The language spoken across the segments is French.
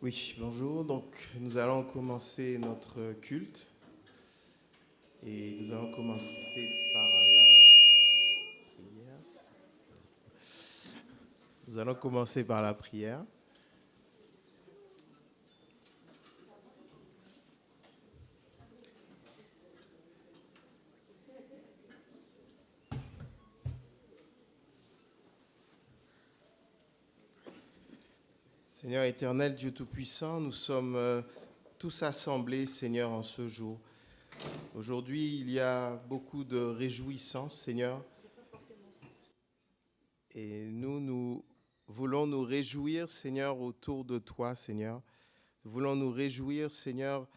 Oui, bonjour. Donc, nous allons commencer notre culte et nous allons commencer par la prière. Nous allons commencer par la prière. Seigneur éternel, Dieu Tout-Puissant, nous sommes tous assemblés, Seigneur, en ce jour. Aujourd'hui, il y a beaucoup de réjouissance, Seigneur. Et nous voulons nous réjouir, Seigneur, autour de toi, Seigneur. Nous voulons nous réjouir, Seigneur,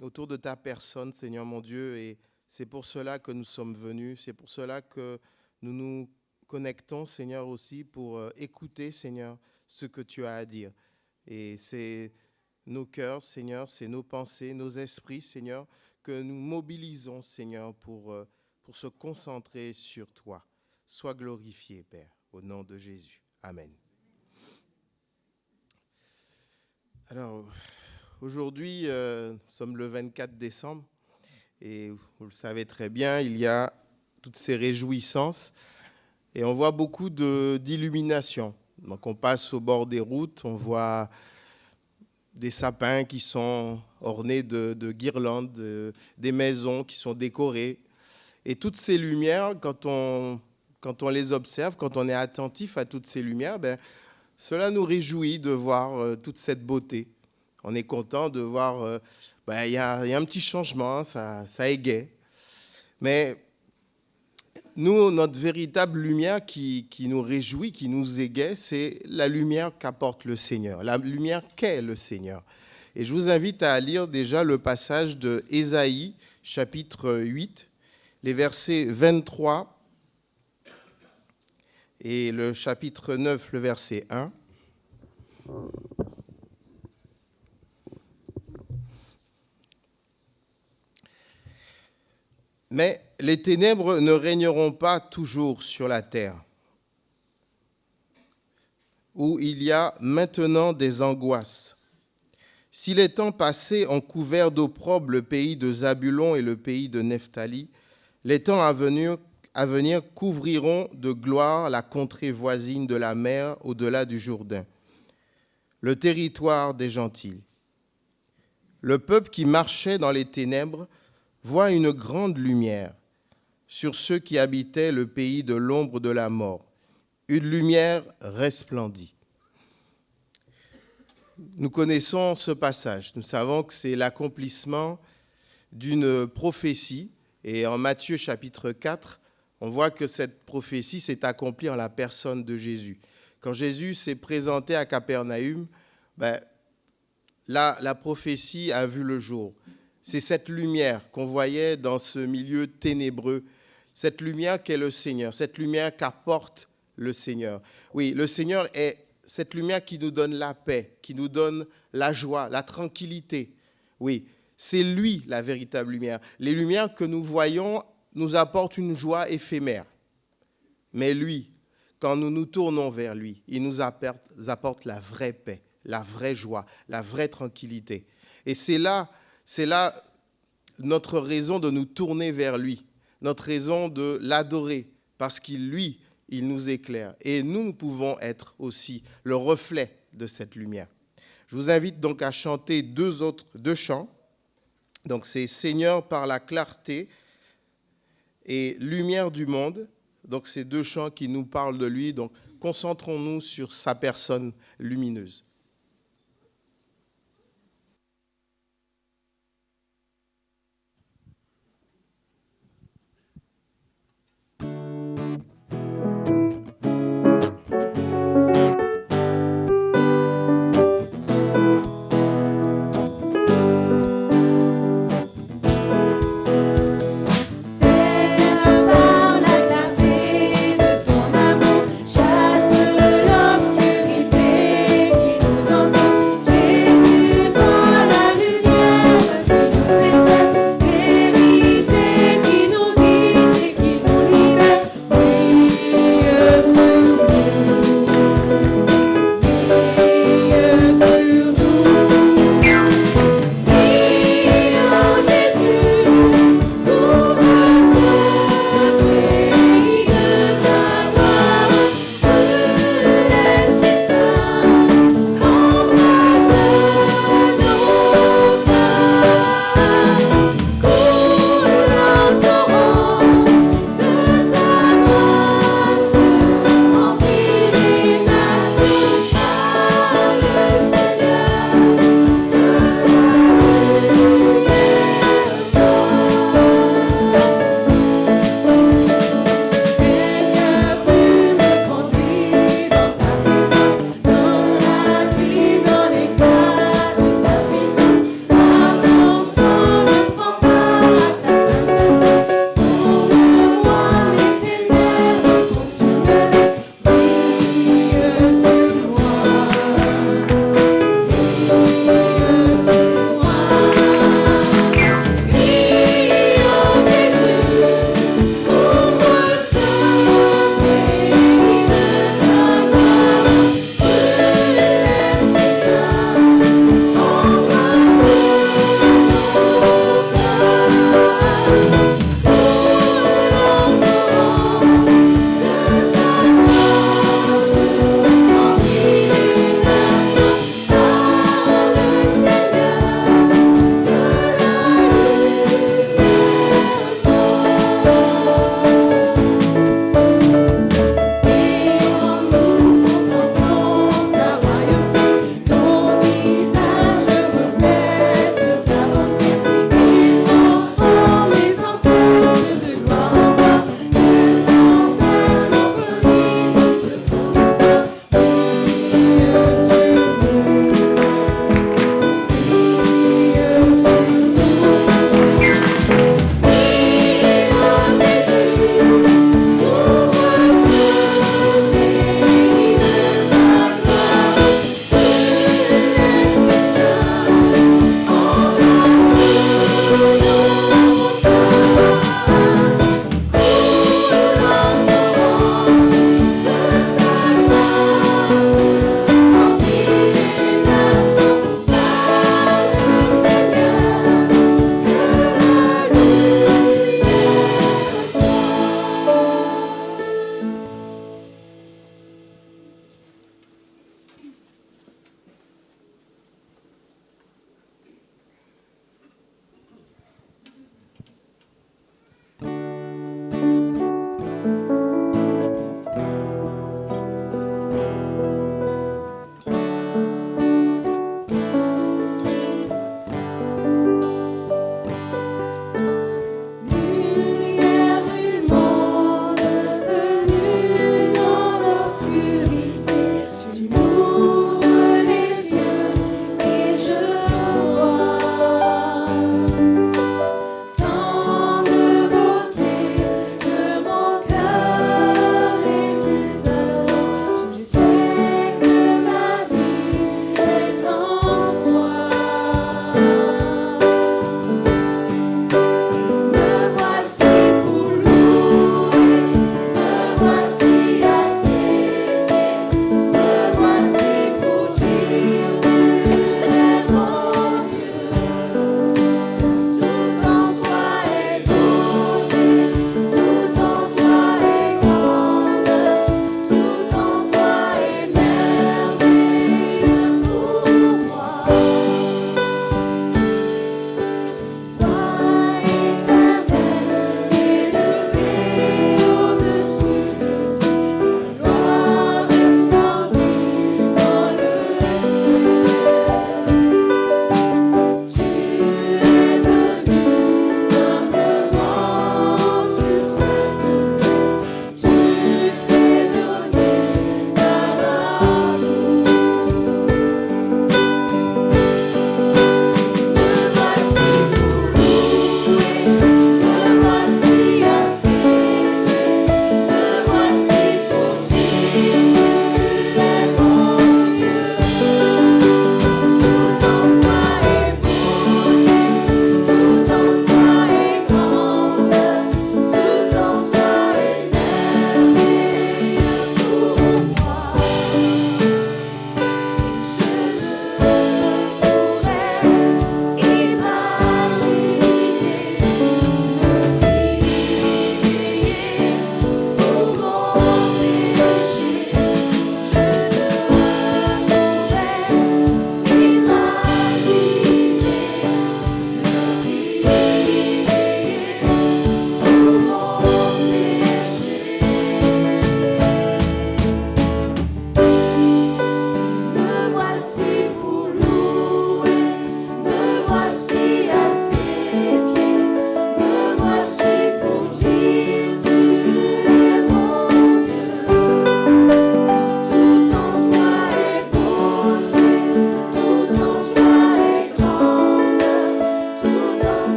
autour de ta personne, Seigneur mon Dieu. Et c'est pour cela que nous sommes venus. C'est pour cela que nous nous connectons, Seigneur, aussi pour écouter, Seigneur, ce que tu as à dire. Et c'est nos cœurs, Seigneur, c'est nos pensées, nos esprits, Seigneur, que nous mobilisons, Seigneur, pour se concentrer sur toi. Sois glorifié, Père, au nom de Jésus. Amen. Alors, aujourd'hui, nous sommes le 24 décembre et vous le savez très bien, il y a toutes ces réjouissances et on voit beaucoup d'illuminations. Donc on passe au bord des routes, on voit des sapins qui sont ornés de guirlandes, des maisons qui sont décorées. Et toutes ces lumières, quand on les observe, quand on est attentif à toutes ces lumières, cela nous réjouit de voir toute cette beauté. On est content de voir, il y a un petit changement, ça égaie. Mais nous, notre véritable lumière qui nous réjouit, qui nous égaie, c'est la lumière qu'apporte le Seigneur, la lumière qu'est le Seigneur. Et je vous invite à lire déjà le passage de Ésaïe, chapitre 8, les versets 23 et le chapitre 9, le verset 1. Mais les ténèbres ne régneront pas toujours sur la terre, où il y a maintenant des angoisses. Si les temps passés ont couvert d'opprobre le pays de Zabulon et le pays de Nephtali, les temps à venir couvriront de gloire la contrée voisine de la mer au-delà du Jourdain, le territoire des gentils. Le peuple qui marchait dans les ténèbres voit une grande lumière sur ceux qui habitaient le pays de l'ombre de la mort. Une lumière resplendit. Nous connaissons ce passage. Nous savons que c'est l'accomplissement d'une prophétie. Et en Matthieu chapitre 4, on voit que cette prophétie s'est accomplie en la personne de Jésus. Quand Jésus s'est présenté à Capernaüm, la prophétie a vu le jour. C'est cette lumière qu'on voyait dans ce milieu ténébreux, cette lumière qu'est le Seigneur, cette lumière qu'apporte le Seigneur. Oui, le Seigneur est cette lumière qui nous donne la paix, qui nous donne la joie, la tranquillité. Oui, c'est lui la véritable lumière. Les lumières que nous voyons nous apportent une joie éphémère. Mais lui, quand nous nous tournons vers lui, il nous apporte la vraie paix, la vraie joie, la vraie tranquillité. Et c'est là notre raison de nous tourner vers lui, notre raison de l'adorer, parce qu'il, lui, il nous éclaire. Et nous pouvons être aussi le reflet de cette lumière. Je vous invite donc à chanter deux chants. Donc c'est Seigneur par la clarté et Lumière du monde. Donc c'est deux chants qui nous parlent de lui. Donc concentrons-nous sur sa personne lumineuse. Par la clarté de ton amour, chasse l'obscurité.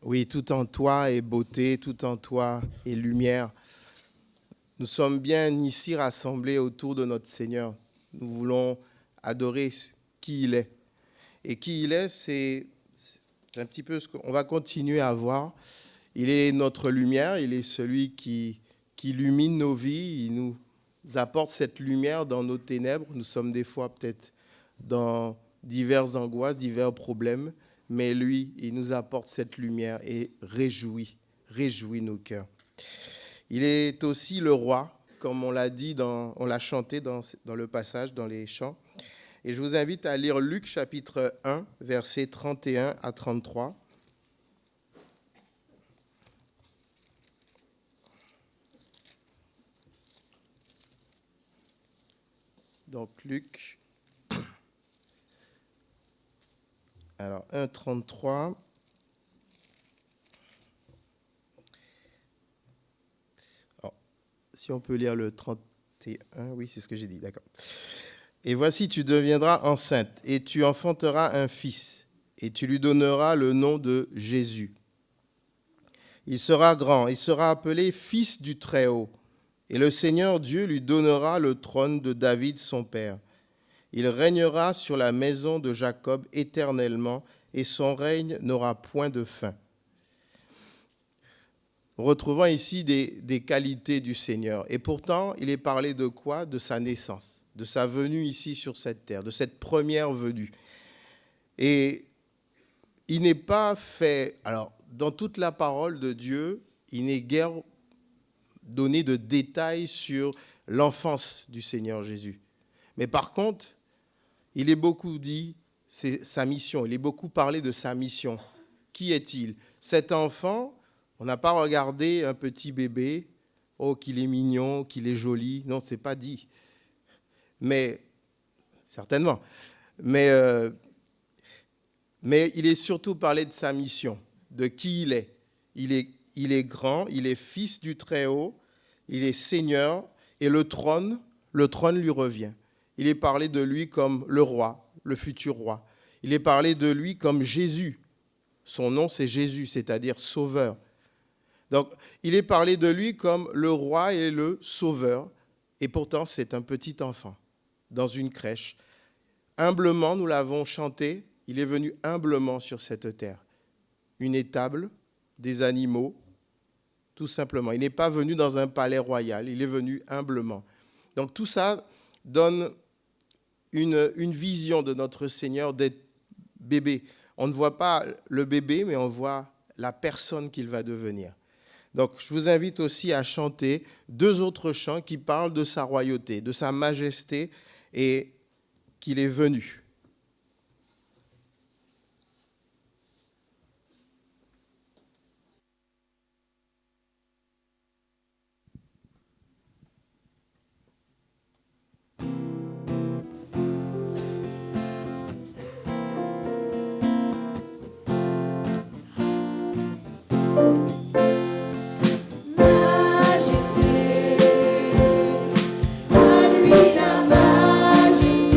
Oui, tout en toi est beauté, tout en toi est lumière. Nous sommes bien ici rassemblés autour de notre Seigneur. Nous voulons adorer qui il est. Et qui il est, c'est un petit peu ce qu'on va continuer à voir. Il est notre lumière, il est celui qui illumine nos vies, il nous apporte cette lumière dans nos ténèbres. Nous sommes des fois peut-être dans diverses angoisses, divers problèmes, mais lui, il nous apporte cette lumière et réjouit nos cœurs. Il est aussi le roi, comme on l'a dit, on l'a chanté dans le passage, dans les chants. Et je vous invite à lire Luc chapitre 1, versets 31 à 33. Donc Luc, alors 1, 33. Alors, si on peut lire le 31, oui, c'est ce que j'ai dit, d'accord. Et voici, tu deviendras enceinte, et tu enfanteras un fils, et tu lui donneras le nom de Jésus. Il sera grand, il sera appelé Fils du Très-Haut, et le Seigneur Dieu lui donnera le trône de David son père. Il régnera sur la maison de Jacob éternellement, et son règne n'aura point de fin. Retrouvons ici des qualités du Seigneur. Et pourtant, il est parlé de quoi? De sa naissance, de sa venue ici sur cette terre, de cette première venue. Et il n'est pas fait... Alors, dans toute la parole de Dieu, il n'est guère donné de détails sur l'enfance du Seigneur Jésus. Mais par contre, il est beaucoup dit, c'est sa mission, il est beaucoup parlé de sa mission. Qui est-il? Cet enfant, on n'a pas regardé un petit bébé, oh qu'il est mignon, qu'il est joli, non, c'est pas dit. Mais, certainement, mais il est surtout parlé de sa mission, de qui il est. Il est grand, il est fils du Très-Haut, il est Seigneur, et le trône lui revient. Il est parlé de lui comme le roi, le futur roi. Il est parlé de lui comme Jésus. Son nom, c'est Jésus, c'est-à-dire sauveur. Donc, il est parlé de lui comme le roi et le sauveur. Et pourtant, c'est un petit enfant dans une crèche. Humblement, nous l'avons chanté, il est venu humblement sur cette terre. Une étable, des animaux, tout simplement. Il n'est pas venu dans un palais royal, il est venu humblement. Donc, tout ça donne une vision de notre Seigneur d'être bébé. On ne voit pas le bébé, mais on voit la personne qu'il va devenir. Donc, je vous invite aussi à chanter 2 autres chants qui parlent de sa royauté, de sa majesté et qu'il est venu. Majesté, à lui la majesté.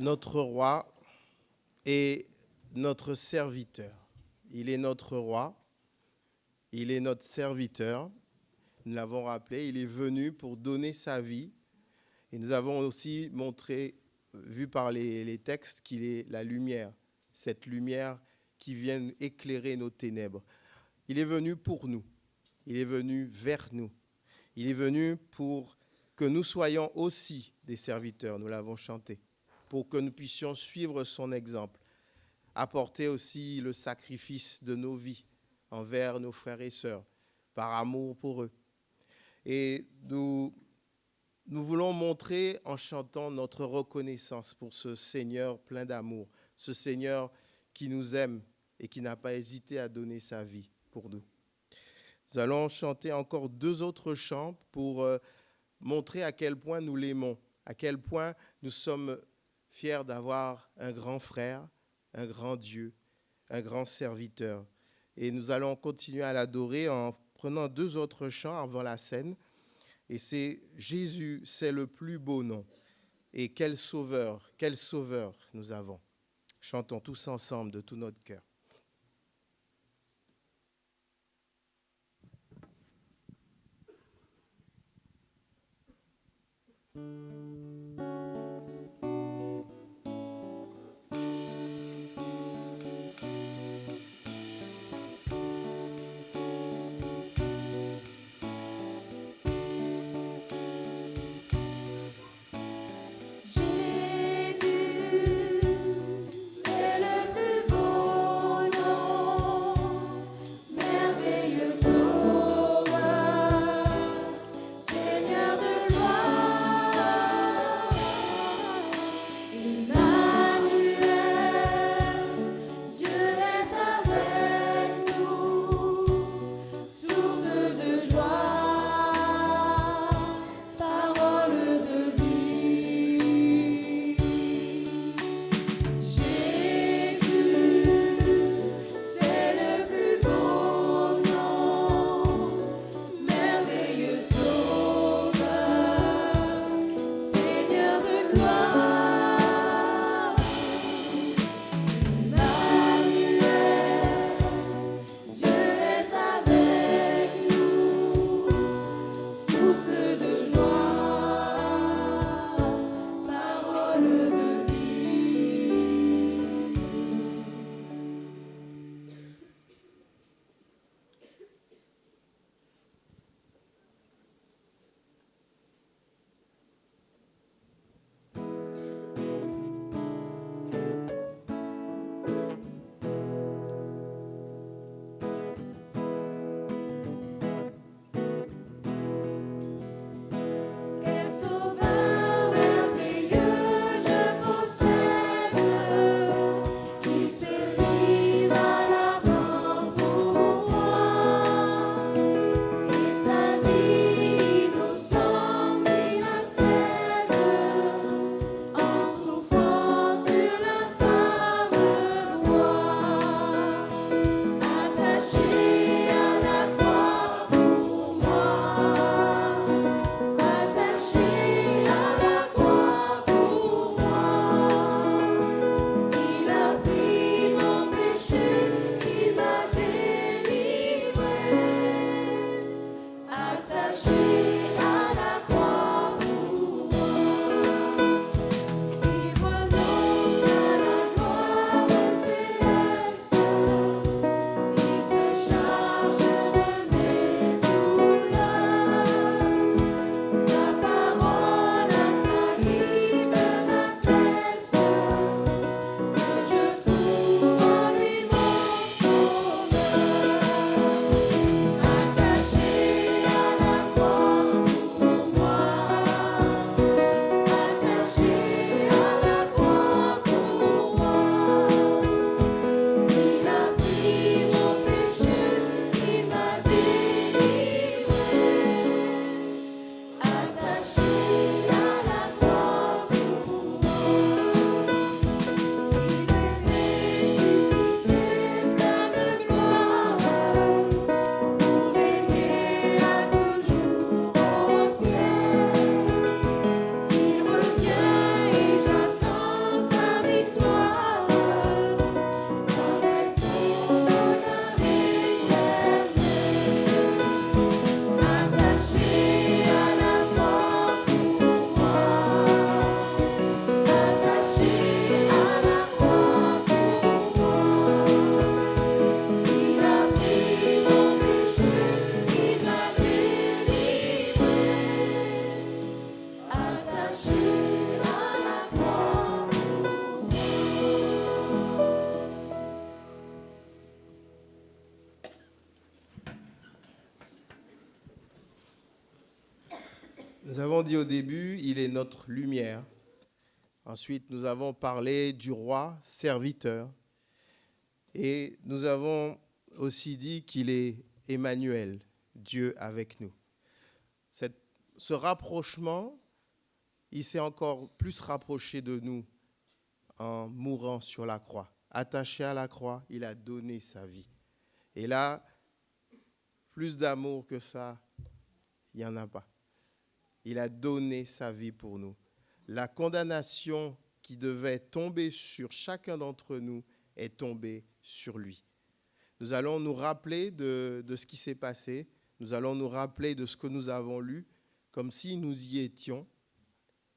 notre roi et notre serviteur. Il est notre roi, il est notre serviteur. Nous l'avons rappelé, il est venu pour donner sa vie. Et nous avons aussi montré, vu par les textes, qu'il est la lumière, cette lumière qui vient éclairer nos ténèbres. Il est venu pour nous, il est venu vers nous, il est venu pour que nous soyons aussi des serviteurs, nous l'avons chanté, pour que nous puissions suivre son exemple, apporter aussi le sacrifice de nos vies envers nos frères et sœurs, par amour pour eux. Et nous voulons montrer en chantant notre reconnaissance pour ce Seigneur plein d'amour, ce Seigneur qui nous aime et qui n'a pas hésité à donner sa vie pour nous. Nous allons chanter encore 2 autres chants pour montrer à quel point nous l'aimons, à quel point nous sommes fiers d'avoir un grand frère, un grand Dieu, un grand serviteur. Et nous allons continuer à l'adorer en prenant 2 autres chants avant la scène. Et c'est Jésus, c'est le plus beau nom. Et quel sauveur nous avons. Chantons tous ensemble de tout notre cœur. Seigneur de gloire. Nous avons dit au début, il est notre lumière. Ensuite, nous avons parlé du roi serviteur. Et nous avons aussi dit qu'il est Emmanuel, Dieu avec nous. Ce rapprochement, il s'est encore plus rapproché de nous en mourant sur la croix. Attaché à la croix, il a donné sa vie. Et là, plus d'amour que ça, il n'y en a pas. Il a donné sa vie pour nous. La condamnation qui devait tomber sur chacun d'entre nous est tombée sur lui. Nous allons nous rappeler de ce qui s'est passé. Nous allons nous rappeler de ce que nous avons lu, comme si nous y étions,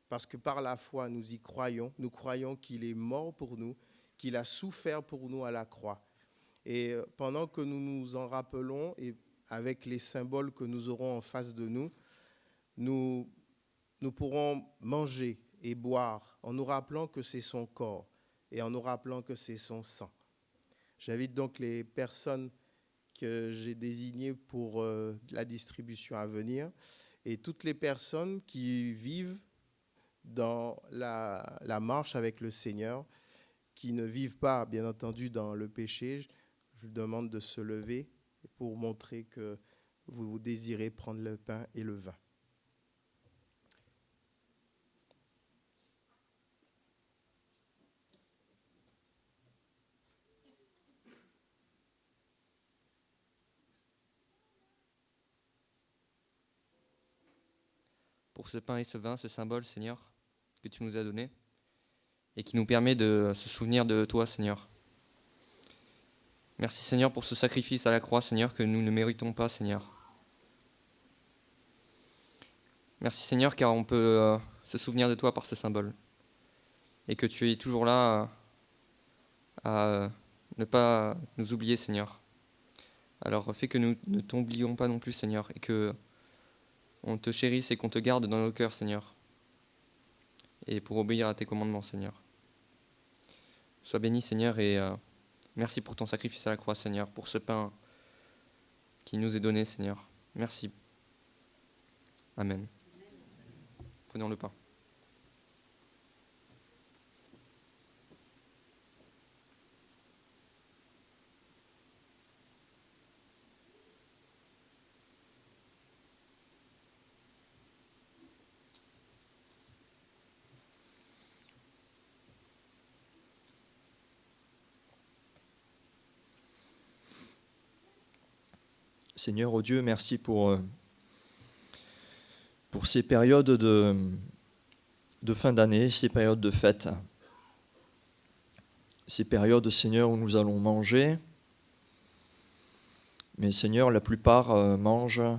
parce que par la foi, nous y croyons. Nous croyons qu'il est mort pour nous, qu'il a souffert pour nous à la croix. Et pendant que nous nous en rappelons, et avec les symboles que nous aurons en face de nous, nous pourrons manger et boire en nous rappelant que c'est son corps et en nous rappelant que c'est son sang. J'invite donc les personnes que j'ai désignées pour la distribution à venir et toutes les personnes qui vivent dans la marche avec le Seigneur, qui ne vivent pas, bien entendu, dans le péché. Je vous demande de se lever pour montrer que vous désirez prendre le pain et le vin. Pour ce pain et ce vin, ce symbole, Seigneur, que tu nous as donné et qui nous permet de se souvenir de toi, Seigneur. Merci, Seigneur, pour ce sacrifice à la croix, Seigneur, que nous ne méritons pas, Seigneur. Merci, Seigneur, car on peut se souvenir de toi par ce symbole et que tu es toujours là à ne pas nous oublier, Seigneur. Alors fais que nous ne t'oublions pas non plus, Seigneur, et que on te chérisse et qu'on te garde dans nos cœurs, Seigneur, et pour obéir à tes commandements, Seigneur. Sois béni, Seigneur, et merci pour ton sacrifice à la croix, Seigneur, pour ce pain qui nous est donné, Seigneur. Merci. Amen. Prenons le pain. Seigneur, oh Dieu, merci pour ces périodes de fin d'année, ces périodes de fête. Ces périodes, Seigneur, où nous allons manger. Mais Seigneur, la plupart mangent,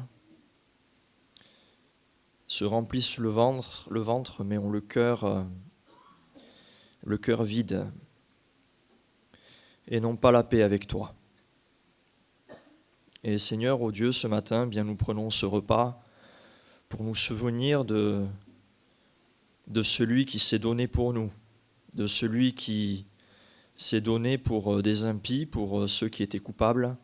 se remplissent le ventre, mais ont le cœur vide et n'ont pas la paix avec toi. Et Seigneur, oh Dieu, ce matin, bien nous prenons ce repas pour nous souvenir de celui qui s'est donné pour nous, de celui qui s'est donné pour des impies, pour ceux qui étaient coupables,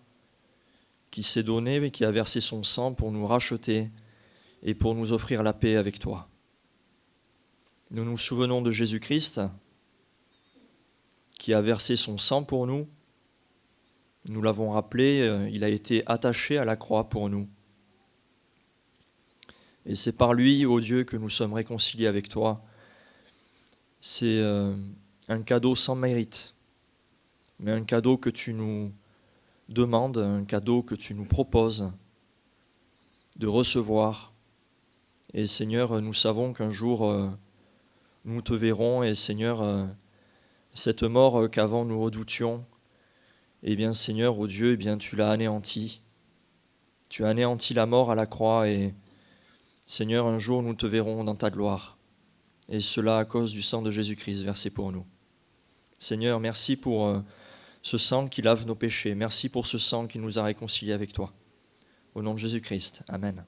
qui s'est donné et qui a versé son sang pour nous racheter et pour nous offrir la paix avec toi. Nous nous souvenons de Jésus-Christ qui a versé son sang pour nous. Nous l'avons rappelé, il a été attaché à la croix pour nous. Et c'est par lui, ô Dieu, que nous sommes réconciliés avec toi. C'est un cadeau sans mérite, mais un cadeau que tu nous demandes, un cadeau que tu nous proposes de recevoir. Et Seigneur, nous savons qu'un jour, nous te verrons. Et Seigneur, cette mort qu'avant nous redoutions, eh bien Seigneur, ô Dieu, eh bien tu l'as anéanti. Tu as anéanti la mort à la croix et Seigneur, un jour nous te verrons dans ta gloire. Et cela à cause du sang de Jésus-Christ versé pour nous. Seigneur, merci pour ce sang qui lave nos péchés. Merci pour ce sang qui nous a réconciliés avec toi. Au nom de Jésus-Christ. Amen.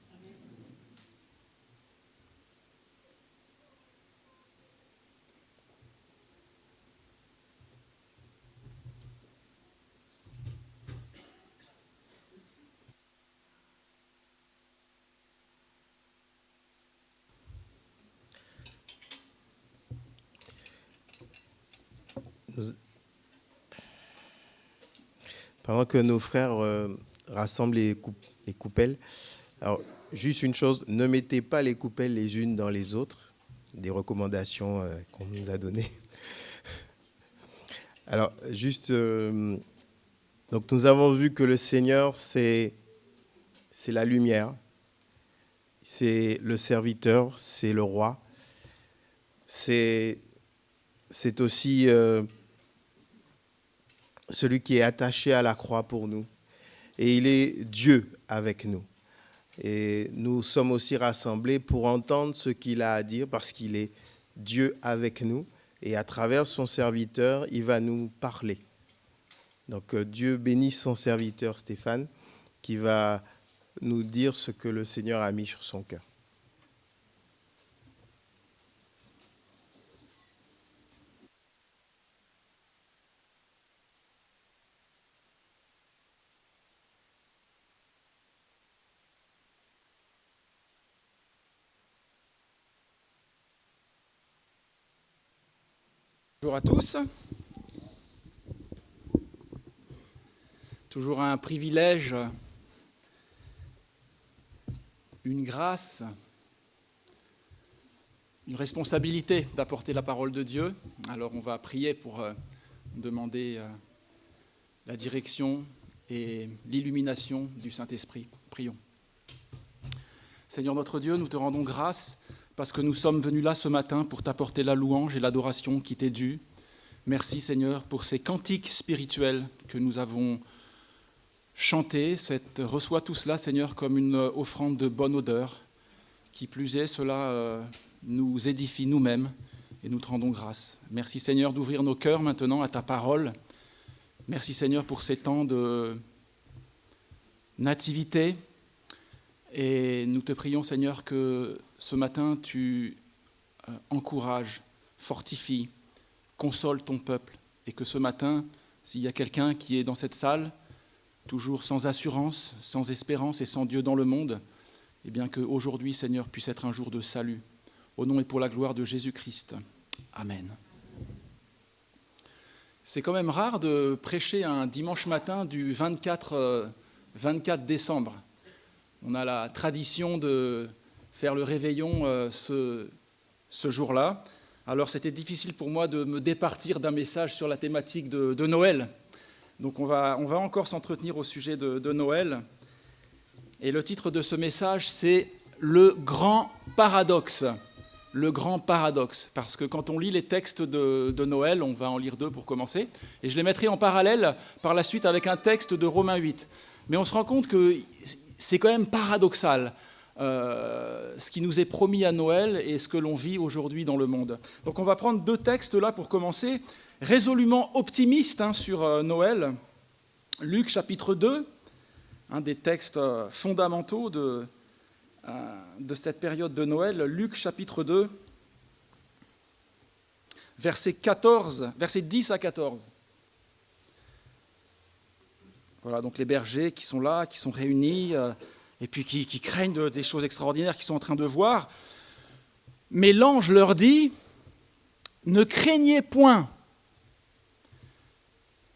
nous- pendant que nos frères rassemblent les coupelles, alors, juste une chose, ne mettez pas les coupelles les unes dans les autres, des recommandations qu'on nous a données. Alors, juste, donc nous avons vu que le Seigneur, c'est la lumière, c'est le serviteur, c'est le roi, c'est aussi celui qui est attaché à la croix pour nous. Et il est Dieu avec nous. Et nous sommes aussi rassemblés pour entendre ce qu'il a à dire parce qu'il est Dieu avec nous. Et à travers son serviteur, il va nous parler. Donc Dieu bénisse son serviteur Stéphane qui va nous dire ce que le Seigneur a mis sur son cœur. Bonjour à tous. Toujours un privilège, une grâce, une responsabilité d'apporter la parole de Dieu. Alors on va prier pour demander la direction et l'illumination du Saint-Esprit. Prions. Seigneur notre Dieu, nous te rendons grâce parce que nous sommes venus là ce matin pour t'apporter la louange et l'adoration qui t'est due. Merci Seigneur pour ces cantiques spirituels que nous avons chantés. Reçois tout cela Seigneur comme une offrande de bonne odeur. Qui plus est, cela nous édifie nous-mêmes et nous te rendons grâce. Merci Seigneur d'ouvrir nos cœurs maintenant à ta parole. Merci Seigneur pour ces temps de nativité. Et nous te prions Seigneur que ce matin tu encourages, fortifies, consoles ton peuple. Et que ce matin, s'il y a quelqu'un qui est dans cette salle, toujours sans assurance, sans espérance et sans Dieu dans le monde, eh bien qu'aujourd'hui Seigneur puisse être un jour de salut. Au nom et pour la gloire de Jésus-Christ. Amen. C'est quand même rare de prêcher un dimanche matin du 24 décembre. On a la tradition de faire le réveillon ce jour-là. Alors c'était difficile pour moi de me départir d'un message sur la thématique de Noël. Donc on va encore s'entretenir au sujet de Noël. Et le titre de ce message, c'est « Le grand paradoxe ». Le grand paradoxe, parce que quand on lit les textes de Noël, on va en lire 2 pour commencer, et je les mettrai en parallèle par la suite avec un texte de Romains 8. Mais on se rend compte que c'est quand même paradoxal, ce qui nous est promis à Noël et ce que l'on vit aujourd'hui dans le monde. Donc on va prendre 2 textes là pour commencer, résolument optimistes sur Noël. Luc chapitre 2, un des textes fondamentaux de cette période de Noël, Luc chapitre 2, versets 10 à 14. Voilà, donc les bergers qui sont là, qui sont réunis, et puis qui craignent des choses extraordinaires qu'ils sont en train de voir. Mais l'ange leur dit, « Ne craignez point ».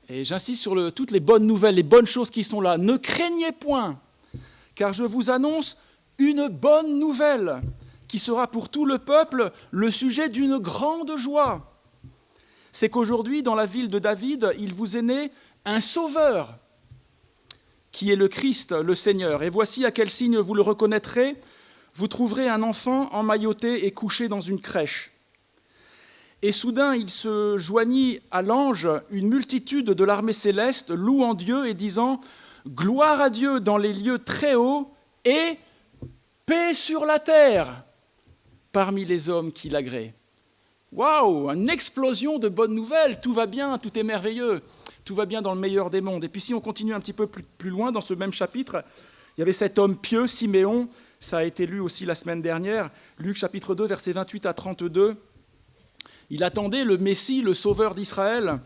Et j'insiste sur toutes les bonnes nouvelles, les bonnes choses qui sont là. « Ne craignez point, car je vous annonce une bonne nouvelle qui sera pour tout le peuple le sujet d'une grande joie. C'est qu'aujourd'hui, dans la ville de David, il vous est né un sauveur, qui est le Christ, le Seigneur. Et voici à quel signe vous le reconnaîtrez. Vous trouverez un enfant emmailloté et couché dans une crèche. » Et soudain, il se joignit à l'ange une multitude de l'armée céleste, louant Dieu et disant « Gloire à Dieu dans les lieux très hauts et paix sur la terre parmi les hommes qui l'agréent. » Waouh, une explosion de bonnes nouvelles, tout va bien, tout est merveilleux, tout va bien dans le meilleur des mondes. Et puis si on continue un petit peu plus loin dans ce même chapitre, il y avait cet homme pieux, Siméon, ça a été lu aussi la semaine dernière, Luc chapitre 2, versets 28 à 32. Il attendait le Messie, le Sauveur d'Israël.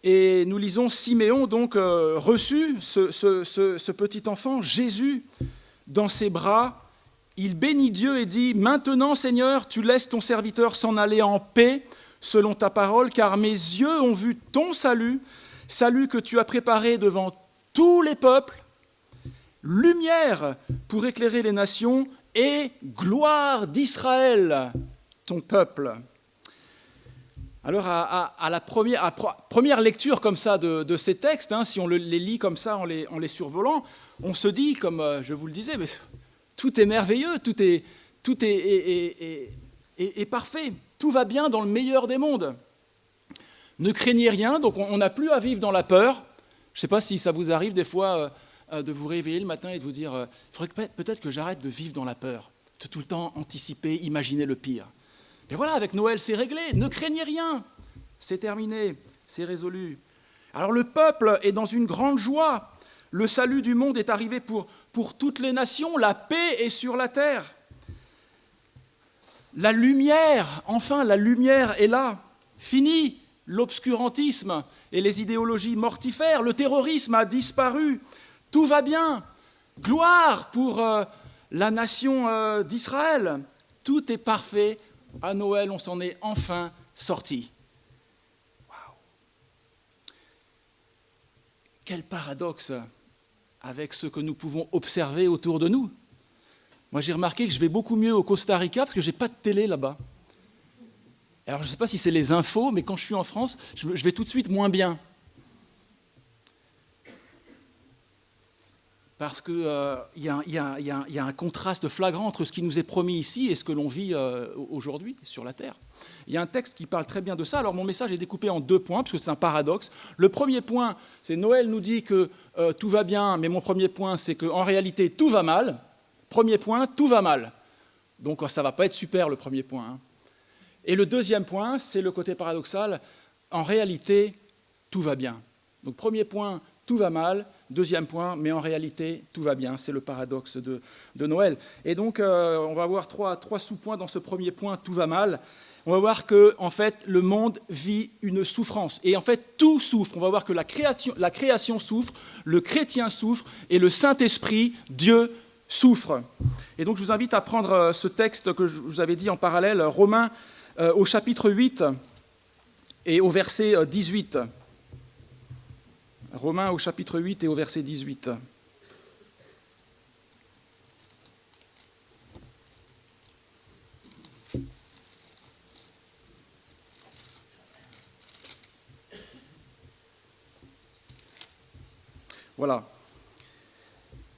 Et nous lisons Siméon, donc, reçu ce petit enfant, Jésus, dans ses bras. Il bénit Dieu et dit « Maintenant, Seigneur, tu laisses ton serviteur s'en aller en paix, selon ta parole, car mes yeux ont vu ton salut, salut que tu as préparé devant tous les peuples, lumière pour éclairer les nations et gloire d'Israël, ton peuple. » Alors, à la première lecture comme ça de ces textes, si on les lit comme ça en les survolant, on se dit, comme je vous le disais, mais tout est merveilleux, tout est parfait, tout va bien dans le meilleur des mondes. Ne craignez rien, donc on n'a plus à vivre dans la peur. Je ne sais pas si ça vous arrive des fois de vous réveiller le matin et de vous dire il faudrait peut-être que j'arrête de vivre dans la peur, de tout le temps anticiper, imaginer le pire. Et voilà, avec Noël, c'est réglé. Ne craignez rien. C'est terminé. C'est résolu. Alors le peuple est dans une grande joie. Le salut du monde est arrivé pour toutes les nations. La paix est sur la terre. La lumière, enfin, la lumière est là. Fini l'obscurantisme et les idéologies mortifères. Le terrorisme a disparu. Tout va bien. Gloire pour la nation d'Israël. Tout est parfait. À Noël, on s'en est enfin sorti. Waouh! Quel paradoxe avec ce que nous pouvons observer autour de nous. Moi, j'ai remarqué que je vais beaucoup mieux au Costa Rica parce que je n'ai pas de télé là-bas. Alors, je ne sais pas si c'est les infos, mais quand je suis en France, je vais tout de suite moins bien. Parce qu'il y a un contraste flagrant entre ce qui nous est promis ici et ce que l'on vit aujourd'hui sur la Terre. Il y a un texte qui parle très bien de ça. Alors mon message est découpé en 2 points, parce que c'est un paradoxe. Le premier point, c'est Noël nous dit que tout va bien, mais mon premier point, c'est qu'en réalité, tout va mal. Premier point, tout va mal. Donc ça ne va pas être super, le premier point. Et le deuxième point, c'est le côté paradoxal. En réalité, tout va bien. Donc premier point, tout va mal. Deuxième point, mais en réalité, tout va bien. C'est le paradoxe de Noël. Et donc, on va voir trois sous-points dans ce premier point, tout va mal. On va voir que, en fait, le monde vit une souffrance. Et en fait, tout souffre. On va voir que la création souffre, le chrétien souffre, et le Saint-Esprit, Dieu, souffre. Et donc, je vous invite à prendre ce texte que je vous avais dit en parallèle, Romains au chapitre 8 et au verset 18. Romains au chapitre 8 et au verset 18. Voilà.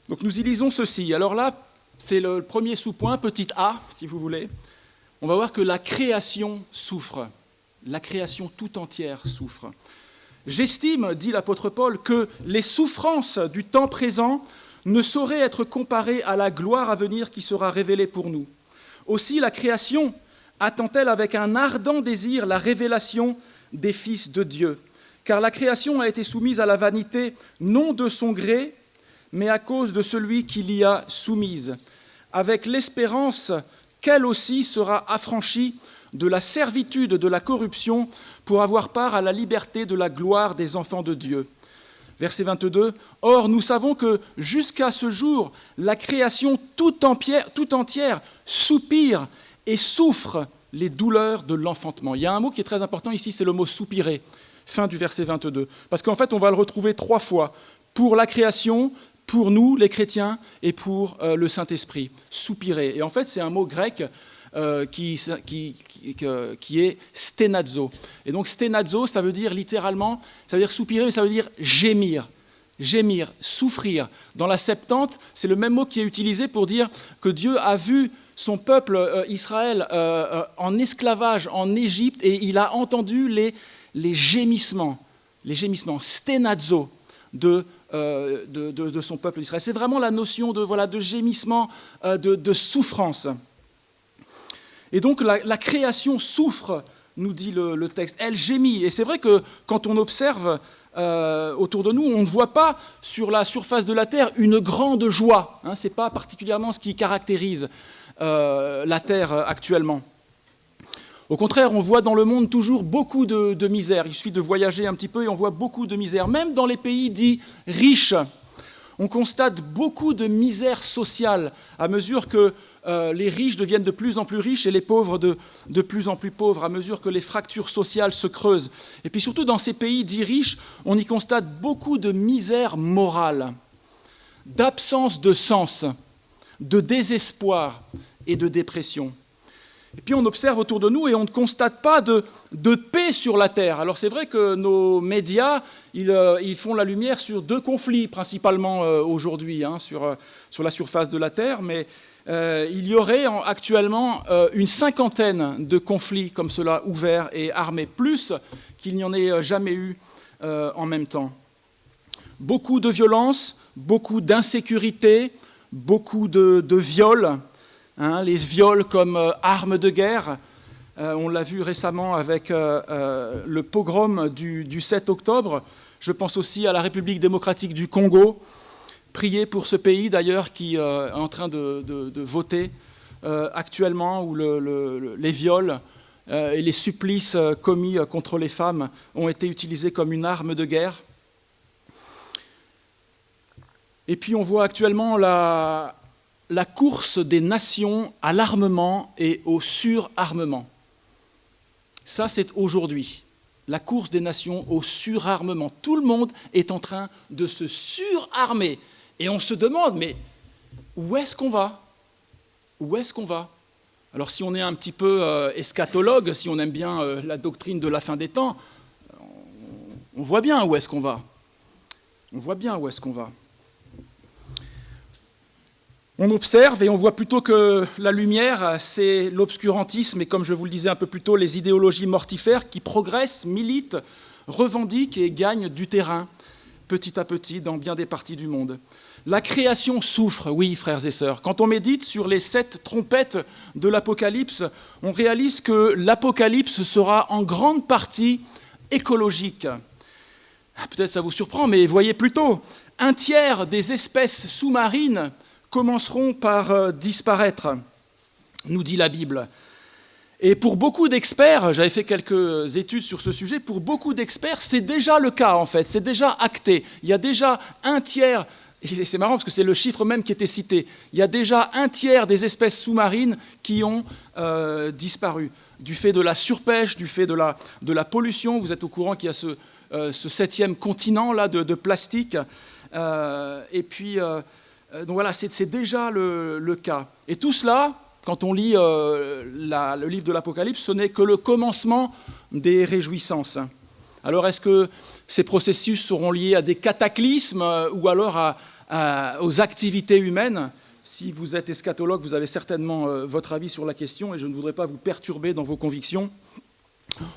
Donc nous y lisons ceci. Alors là, c'est le premier sous-point, petit a, si vous voulez. On va voir que la création souffre. La création tout entière souffre. J'estime, dit l'apôtre Paul, que les souffrances du temps présent ne sauraient être comparées à la gloire à venir qui sera révélée pour nous. Aussi, la création attend-elle avec un ardent désir la révélation des fils de Dieu. Car la création a été soumise à la vanité, non de son gré, mais à cause de celui qui l'y a soumise, avec l'espérance qu'elle aussi sera affranchie de la servitude de la corruption pour avoir part à la liberté de la gloire des enfants de Dieu. Verset 22, « Or, nous savons que jusqu'à ce jour, la création tout entière soupire et souffre les douleurs de l'enfantement. » Il y a un mot qui est très important ici, c'est le mot « soupirer », fin du verset 22. Parce qu'en fait, on va le retrouver 3 fois, pour la création, pour nous, les chrétiens, et pour le Saint-Esprit. Soupirer. Et en fait, c'est un mot grec qui est sténazo. Et donc sténazo, ça veut dire littéralement, ça veut dire soupirer, mais ça veut dire gémir, souffrir. Dans la Septante, c'est le même mot qui est utilisé pour dire que Dieu a vu son peuple Israël en esclavage en Égypte et il a entendu les gémissements, sténazo de son peuple Israël. C'est vraiment la notion de gémissement, de souffrance. Et donc la création souffre, nous dit le texte, elle gémit. Et c'est vrai que quand on observe autour de nous, on ne voit pas sur la surface de la terre une grande joie. Ce n'est pas particulièrement ce qui caractérise la terre actuellement. Au contraire, on voit dans le monde toujours beaucoup de misère. Il suffit de voyager un petit peu et on voit beaucoup de misère, même dans les pays dits riches. On constate beaucoup de misère sociale à mesure que les riches deviennent de plus en plus riches et les pauvres de plus en plus pauvres, à mesure que les fractures sociales se creusent. Et puis surtout dans ces pays dits riches, on y constate beaucoup de misère morale, d'absence de sens, de désespoir et de dépression. Et puis on observe autour de nous et on ne constate pas de paix sur la terre. Alors c'est vrai que nos médias, ils font la lumière sur 2 conflits principalement aujourd'hui sur la surface de la terre, mais il y aurait actuellement une 50aine de conflits comme cela ouverts et armés, plus qu'il n'y en ait jamais eu en même temps. Beaucoup de violence, beaucoup d'insécurité, beaucoup de viols, les viols comme armes de guerre. On l'a vu récemment avec le pogrom du 7 octobre. Je pense aussi à la République démocratique du Congo. Priez pour ce pays d'ailleurs qui est en train de voter actuellement, où les viols et les supplices commis contre les femmes ont été utilisés comme une arme de guerre. Et puis on voit actuellement la course des nations à l'armement et au surarmement. Ça, c'est aujourd'hui. La course des nations au surarmement. Tout le monde est en train de se surarmer. Et on se demande, mais où est-ce qu'on va ? Où est-ce qu'on va ? Alors si on est un petit peu eschatologue, si on aime bien la doctrine de la fin des temps, on voit bien où est-ce qu'on va. On voit bien où est-ce qu'on va. On observe et on voit plutôt que la lumière, c'est l'obscurantisme et comme je vous le disais un peu plus tôt, les idéologies mortifères qui progressent, militent, revendiquent et gagnent du terrain petit à petit dans bien des parties du monde. La création souffre, oui, frères et sœurs. Quand on médite sur les 7 trompettes de l'Apocalypse, on réalise que l'Apocalypse sera en grande partie écologique. Peut-être ça vous surprend, mais voyez plutôt, 1/3 des espèces sous-marines commenceront par disparaître, nous dit la Bible. Et pour beaucoup d'experts, j'avais fait quelques études sur ce sujet, pour beaucoup d'experts, c'est déjà le cas en fait, c'est déjà acté. Il y a déjà 1/3, et c'est marrant parce que c'est le chiffre même qui était cité, il y a déjà 1/3 des espèces sous-marines qui ont disparu, du fait de la surpêche, du fait de la pollution. Vous êtes au courant qu'il y a ce 7e continent là, de plastique, et puis... donc voilà, c'est déjà le cas. Et tout cela, quand on lit le livre de l'Apocalypse, ce n'est que le commencement des réjouissances. Alors est-ce que ces processus seront liés à des cataclysmes ou alors aux activités humaines ? Si vous êtes eschatologue, vous avez certainement votre avis sur la question et je ne voudrais pas vous perturber dans vos convictions.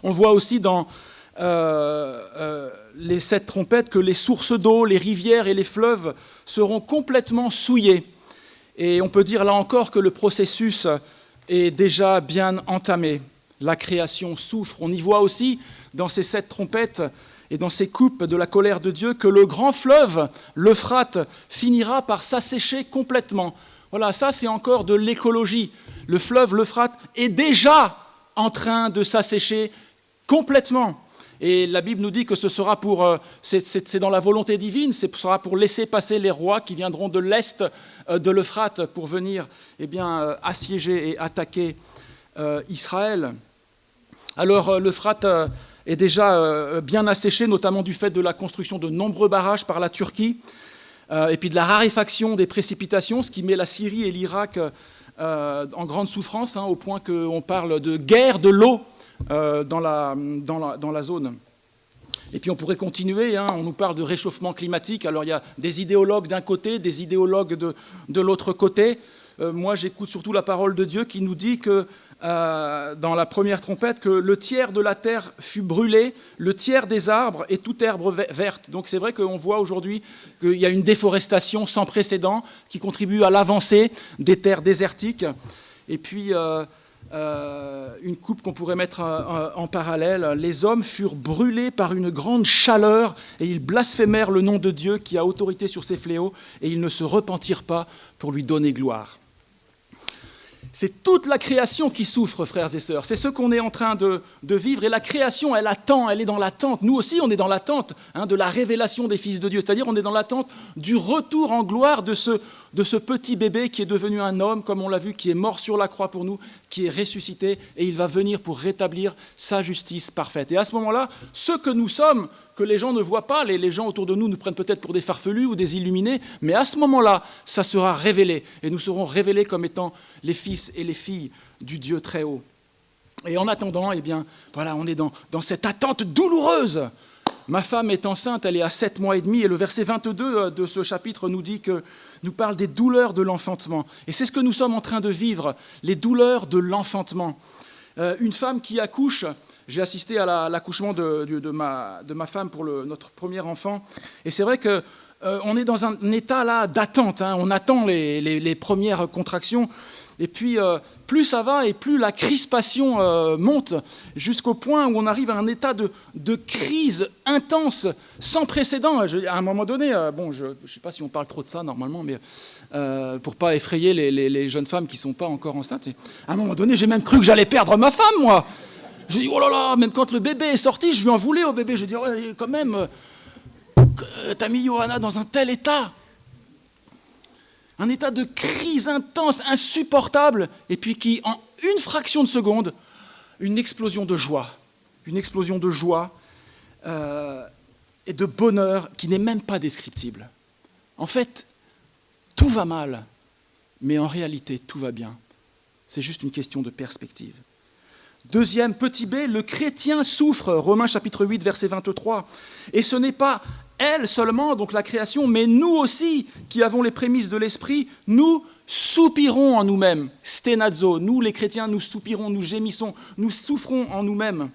On voit aussi dans les 7 trompettes que les sources d'eau, les rivières et les fleuves seront complètement souillés. Et on peut dire là encore que le processus est déjà bien entamé. La création souffre. On y voit aussi dans ces 7 trompettes et dans ces coupes de la colère de Dieu que le grand fleuve, l'Euphrate, finira par s'assécher complètement. Voilà, ça c'est encore de l'écologie. Le fleuve, l'Euphrate, est déjà en train de s'assécher complètement. Et la Bible nous dit que ce sera c'est dans la volonté divine, ce sera pour laisser passer les rois qui viendront de l'est de l'Euphrate pour venir assiéger et attaquer Israël. Alors l'Euphrate est déjà bien asséché, notamment du fait de la construction de nombreux barrages par la Turquie, et puis de la raréfaction des précipitations, ce qui met la Syrie et l'Irak en grande souffrance, au point qu'on parle de guerre de l'eau dans la zone. Et puis on pourrait continuer, on nous parle de réchauffement climatique, alors il y a des idéologues d'un côté, des idéologues de l'autre côté. Moi j'écoute surtout la parole de Dieu qui nous dit que dans la première trompette, que le tiers de la terre fut brûlé, le tiers des arbres et toute herbe verte. Donc c'est vrai qu'on voit aujourd'hui qu'il y a une déforestation sans précédent qui contribue à l'avancée des terres désertiques. Et puis une coupe qu'on pourrait mettre en parallèle, les hommes furent brûlés par une grande chaleur et ils blasphémèrent le nom de Dieu qui a autorité sur ces fléaux et ils ne se repentirent pas pour lui donner gloire. C'est toute la création qui souffre, frères et sœurs. C'est ce qu'on est en train de vivre. Et la création, elle attend, elle est dans l'attente. Nous aussi, on est dans l'attente de la révélation des fils de Dieu. C'est-à-dire, on est dans l'attente du retour en gloire de ce petit bébé qui est devenu un homme, comme on l'a vu, qui est mort sur la croix pour nous, qui est ressuscité, et il va venir pour rétablir sa justice parfaite. Et à ce moment-là, ce que nous sommes, que les gens ne voient pas, les gens autour de nous nous prennent peut-être pour des farfelus ou des illuminés, mais à ce moment-là, ça sera révélé, et nous serons révélés comme étant les fils et les filles du Dieu très haut. Et en attendant, eh bien, voilà, on est dans cette attente douloureuse. Ma femme est enceinte, elle est à 7 mois et demi, et le verset 22 de ce chapitre nous parle des douleurs de l'enfantement. Et c'est ce que nous sommes en train de vivre, les douleurs de l'enfantement. Une femme qui accouche, j'ai assisté à l'accouchement de ma femme pour notre premier enfant, et c'est vrai qu'on est dans un état là d'attente, on attend les premières contractions, et puis plus ça va et plus la crispation monte, jusqu'au point où on arrive à un état de crise intense, sans précédent. À un moment donné, je ne sais pas si on parle trop de ça normalement, mais pour ne pas effrayer les jeunes femmes qui ne sont pas encore enceintes, à un moment donné, j'ai même cru que j'allais perdre ma femme, moi. J'ai dit, oh là là, même quand le bébé est sorti, je lui en voulais au bébé. Je dis, ouais, quand même, t'as mis Johanna dans un tel état. Un état de crise intense, insupportable, et puis qui, en une fraction de seconde, une explosion de joie. Une explosion de joie et de bonheur qui n'est même pas descriptible. En fait, tout va mal, mais en réalité, tout va bien. C'est juste une question de perspective. Deuxième, petit b, le chrétien souffre, Romains chapitre 8, verset 23. Et ce n'est pas elle seulement, donc la création, mais nous aussi, qui avons les prémices de l'esprit, nous soupirons en nous-mêmes, stenazo, nous les chrétiens, nous soupirons, nous gémissons, nous souffrons en nous-mêmes,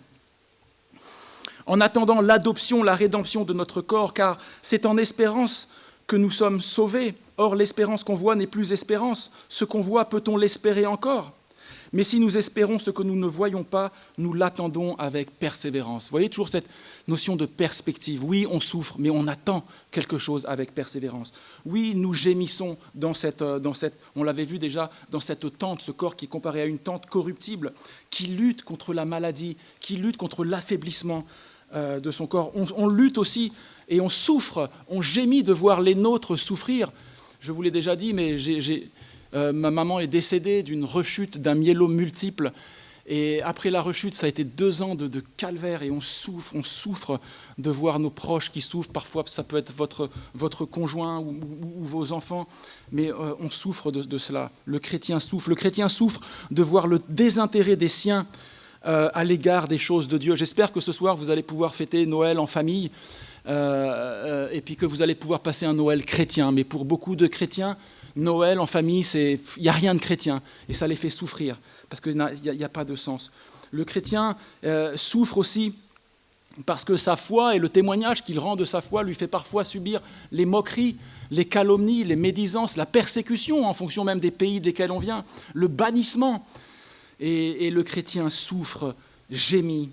en attendant l'adoption, la rédemption de notre corps, car c'est en espérance que nous sommes sauvés. Or, l'espérance qu'on voit n'est plus espérance. Ce qu'on voit, peut-on l'espérer encore ? Mais si nous espérons ce que nous ne voyons pas, nous l'attendons avec persévérance. Vous voyez toujours cette notion de perspective. Oui, on souffre, mais on attend quelque chose avec persévérance. Oui, nous gémissons dans cette, on l'avait vu déjà, dans cette tente, ce corps qui est comparé à une tente corruptible, qui lutte contre la maladie, qui lutte contre l'affaiblissement de son corps. On lutte aussi et on souffre, on gémit de voir les nôtres souffrir. Je vous l'ai déjà dit, mais ma maman est décédée d'une rechute d'un myélome multiple. Et après la rechute, ça a été 2 ans de calvaire et on souffre de voir nos proches qui souffrent. Parfois, ça peut être votre conjoint ou vos enfants, mais on souffre de cela. Le chrétien souffre de voir le désintérêt des siens à l'égard des choses de Dieu. J'espère que ce soir, vous allez pouvoir fêter Noël en famille et puis que vous allez pouvoir passer un Noël chrétien. Mais pour beaucoup de chrétiens, Noël en famille, il n'y a rien de chrétien et ça les fait souffrir parce qu'il n'y a pas de sens. Le chrétien souffre aussi parce que sa foi et le témoignage qu'il rend de sa foi lui fait parfois subir les moqueries, les calomnies, les médisances, la persécution en fonction même des pays desquels on vient, le bannissement. Et le chrétien souffre, gémit.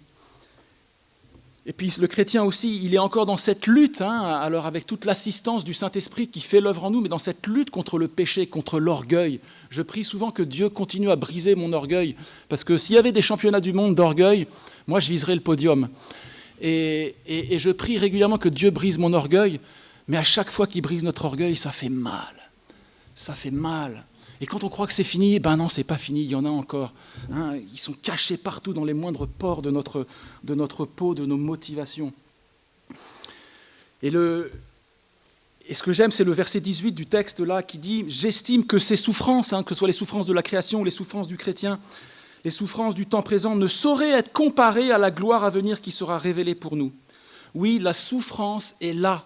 Et puis le chrétien aussi, il est encore dans cette lutte, alors avec toute l'assistance du Saint-Esprit qui fait l'œuvre en nous, mais dans cette lutte contre le péché, contre l'orgueil. Je prie souvent que Dieu continue à briser mon orgueil, parce que s'il y avait des championnats du monde d'orgueil, moi je viserais le podium. Et je prie régulièrement que Dieu brise mon orgueil, mais à chaque fois qu'il brise notre orgueil, ça fait mal. Ça fait mal. Et quand on croit que c'est fini, ben non, c'est pas fini, il y en a encore. Ils sont cachés partout dans les moindres pores de notre peau, de nos motivations. Et ce que j'aime, c'est le verset 18 du texte là qui dit « J'estime que ces souffrances, que ce soit les souffrances de la création ou les souffrances du chrétien, les souffrances du temps présent, ne sauraient être comparées à la gloire à venir qui sera révélée pour nous. » Oui, la souffrance est là.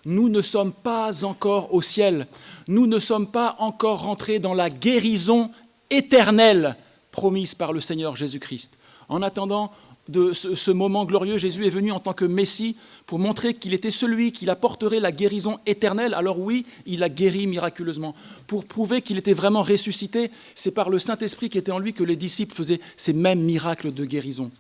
Nous ne sommes pas encore au ciel. Nous ne sommes pas encore rentrés dans la guérison éternelle promise par le Seigneur Jésus-Christ. En attendant de ce moment glorieux, Jésus est venu en tant que Messie pour montrer qu'il était celui qui apporterait la guérison éternelle. Alors oui, il a guéri miraculeusement. Pour prouver qu'il était vraiment ressuscité, c'est par le Saint-Esprit qui était en lui que les disciples faisaient ces mêmes miracles de guérison.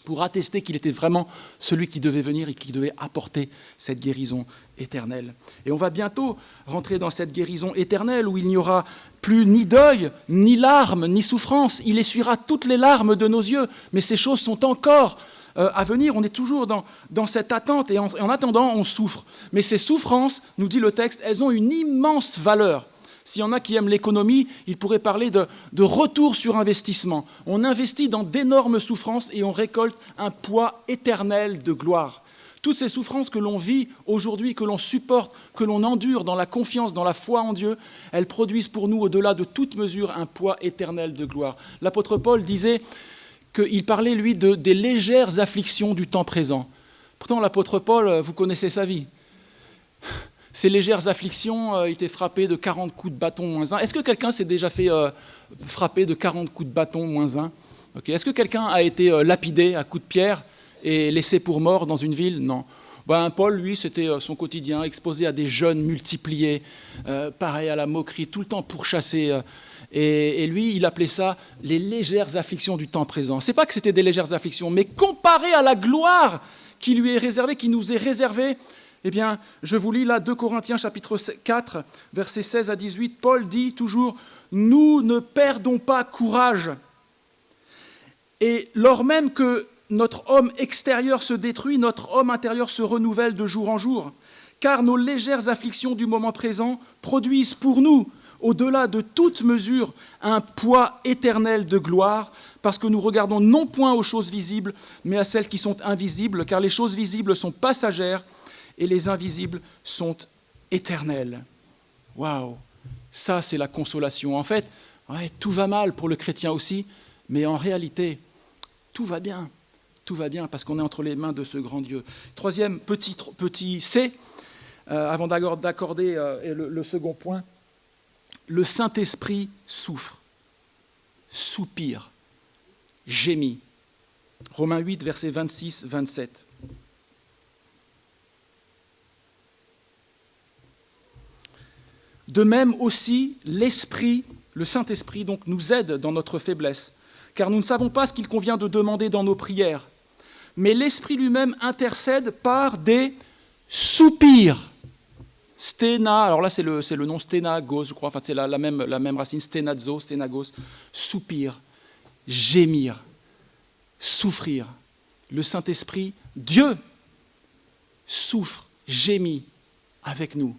pour attester qu'il était vraiment celui qui devait venir et qui devait apporter cette guérison éternelle. Et on va bientôt rentrer dans cette guérison éternelle où il n'y aura plus ni deuil, ni larmes, ni souffrance. Il essuiera toutes les larmes de nos yeux, mais ces choses sont encore à venir. On est toujours dans cette attente et en attendant, on souffre. Mais ces souffrances, nous dit le texte, elles ont une immense valeur. S'il y en a qui aiment l'économie, ils pourraient parler de retour sur investissement. On investit dans d'énormes souffrances et on récolte un poids éternel de gloire. Toutes ces souffrances que l'on vit aujourd'hui, que l'on supporte, que l'on endure dans la confiance, dans la foi en Dieu, elles produisent pour nous, au-delà de toute mesure, un poids éternel de gloire. L'apôtre Paul disait qu'il parlait, lui, des légères afflictions du temps présent. Pourtant, l'apôtre Paul, vous connaissez sa vie. Ces légères afflictions, il était frappé de 40 coups de bâton moins 1. Est-ce que quelqu'un s'est déjà fait frapper de 40 coups de bâton moins 1 ? Okay. Est-ce que quelqu'un a été lapidé à coups de pierre et laissé pour mort dans une ville ? Non. Paul, lui, c'était son quotidien, exposé à des jeûnes multipliés, pareil à la moquerie, tout le temps pourchassé. Et lui, il appelait ça les légères afflictions du temps présent. Ce n'est pas que c'était des légères afflictions, mais comparé à la gloire qui lui est réservée, qui nous est réservée, eh bien, je vous lis là 2 Corinthiens chapitre 4, versets 16 à 18. Paul dit toujours « Nous ne perdons pas courage. Et lors même que notre homme extérieur se détruit, notre homme intérieur se renouvelle de jour en jour. Car nos légères afflictions du moment présent produisent pour nous, au-delà de toute mesure, un poids éternel de gloire, parce que nous regardons non point aux choses visibles, mais à celles qui sont invisibles, car les choses visibles sont passagères, et les invisibles sont éternels. Waouh, ça c'est la consolation. En fait, tout va mal pour le chrétien aussi, mais en réalité, tout va bien parce qu'on est entre les mains de ce grand Dieu. Troisième petit C, avant d'accorder le second point, le Saint-Esprit souffre, soupire, gémit. Romains 8, versets 26-27. De même aussi, l'Esprit, le Saint-Esprit, donc, nous aide dans notre faiblesse, car nous ne savons pas ce qu'il convient de demander dans nos prières. Mais l'Esprit lui-même intercède par des soupirs. Sténa, alors là c'est le nom sténagos, je crois, enfin c'est la même racine, sténazo, sténagos, soupir, gémir, souffrir. Le Saint-Esprit, Dieu, souffre, gémit avec nous.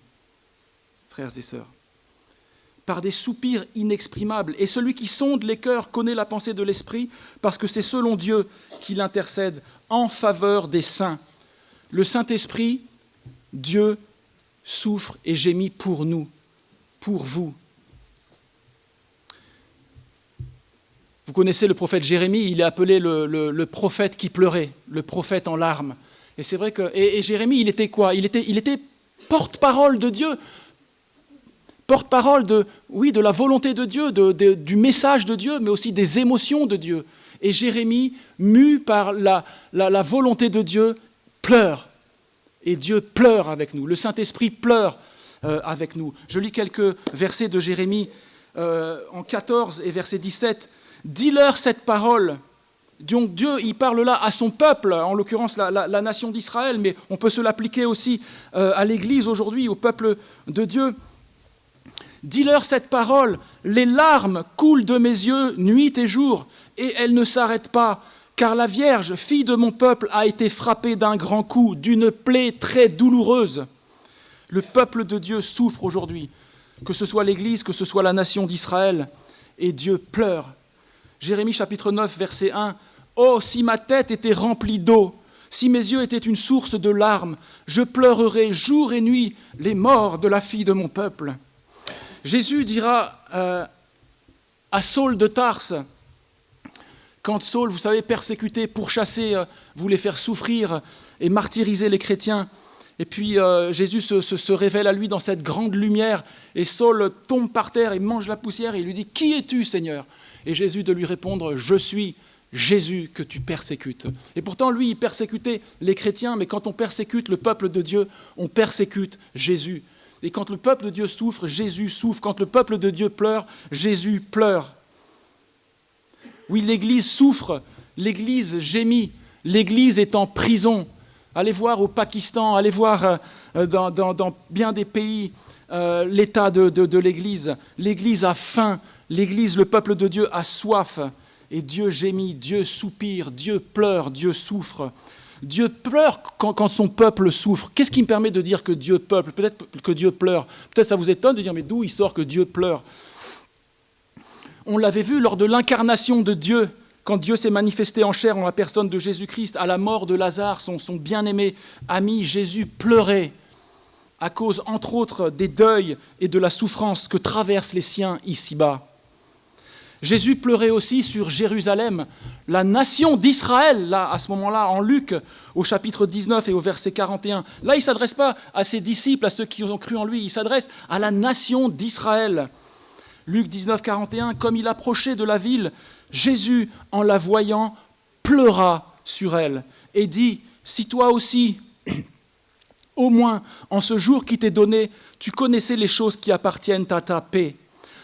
Frères et sœurs, par des soupirs inexprimables. Et celui qui sonde les cœurs connaît la pensée de l'Esprit, parce que c'est selon Dieu qu'il intercède en faveur des saints. Le Saint-Esprit, Dieu, souffre et gémit pour nous, pour vous. Vous connaissez le prophète Jérémie, il est appelé le prophète qui pleurait, le prophète en larmes. Et c'est vrai que et Jérémie, il était quoi ? Il était porte-parole de Dieu. Porte-parole de la volonté de Dieu, du message de Dieu, mais aussi des émotions de Dieu. Et Jérémie, mu par la volonté de Dieu, pleure. Et Dieu pleure avec nous. Le Saint-Esprit pleure avec nous. Je lis quelques versets de Jérémie en 14 et verset 17. « Dis-leur cette parole ». Donc Dieu, il parle là à son peuple, en l'occurrence la nation d'Israël, mais on peut se l'appliquer aussi à l'Église aujourd'hui, au peuple de Dieu. Dis-leur cette parole, les larmes coulent de mes yeux nuit et jour, et elles ne s'arrêtent pas, car la Vierge, fille de mon peuple, a été frappée d'un grand coup, d'une plaie très douloureuse. Le peuple de Dieu souffre aujourd'hui, que ce soit l'Église, que ce soit la nation d'Israël, et Dieu pleure. Jérémie chapitre 9, verset 1, « Oh, si ma tête était remplie d'eau, si mes yeux étaient une source de larmes, je pleurerais jour et nuit les morts de la fille de mon peuple. » Jésus dira à Saul de Tarse, quand Saul, vous savez, persécuté, pourchassé, voulait faire souffrir et martyriser les chrétiens, et puis Jésus se révèle à lui dans cette grande lumière, et Saul tombe par terre et mange la poussière, et il lui dit « Qui es-tu, Seigneur ?» Et Jésus de lui répondre « Je suis Jésus que tu persécutes. » Et pourtant, lui, il persécutait les chrétiens, mais quand on persécute le peuple de Dieu, on persécute Jésus. Et quand le peuple de Dieu souffre, Jésus souffre. Quand le peuple de Dieu pleure, Jésus pleure. Oui, l'Église souffre, l'Église gémit, L'Église est en prison. Allez voir au Pakistan, allez voir dans bien des pays l'état de l'Église. L'Église a faim, l'Église, le peuple de Dieu, a soif. Et Dieu gémit, Dieu soupire, Dieu pleure, Dieu souffre. Dieu pleure quand son peuple souffre. Qu'est-ce qui me permet de dire que Dieu pleure? Peut-être que Dieu pleure. Peut-être ça vous étonne de dire, mais d'où il sort que Dieu pleure? On l'avait vu lors de l'incarnation de Dieu, quand Dieu s'est manifesté en chair en la personne de Jésus-Christ, à la mort de Lazare, son bien-aimé ami, Jésus pleurait à cause, entre autres, des deuils et de la souffrance que traversent les siens ici-bas. Jésus pleurait aussi sur Jérusalem, la nation d'Israël, là, à ce moment-là, en Luc, au chapitre 19 et au verset 41. Là, il ne s'adresse pas à ses disciples, à ceux qui ont cru en lui, il s'adresse à la nation d'Israël. Luc 19, 41, comme il approchait de la ville, Jésus, en la voyant, pleura sur elle et dit, si toi aussi, au moins en ce jour qui t'est donné, tu connaissais les choses qui appartiennent à ta paix.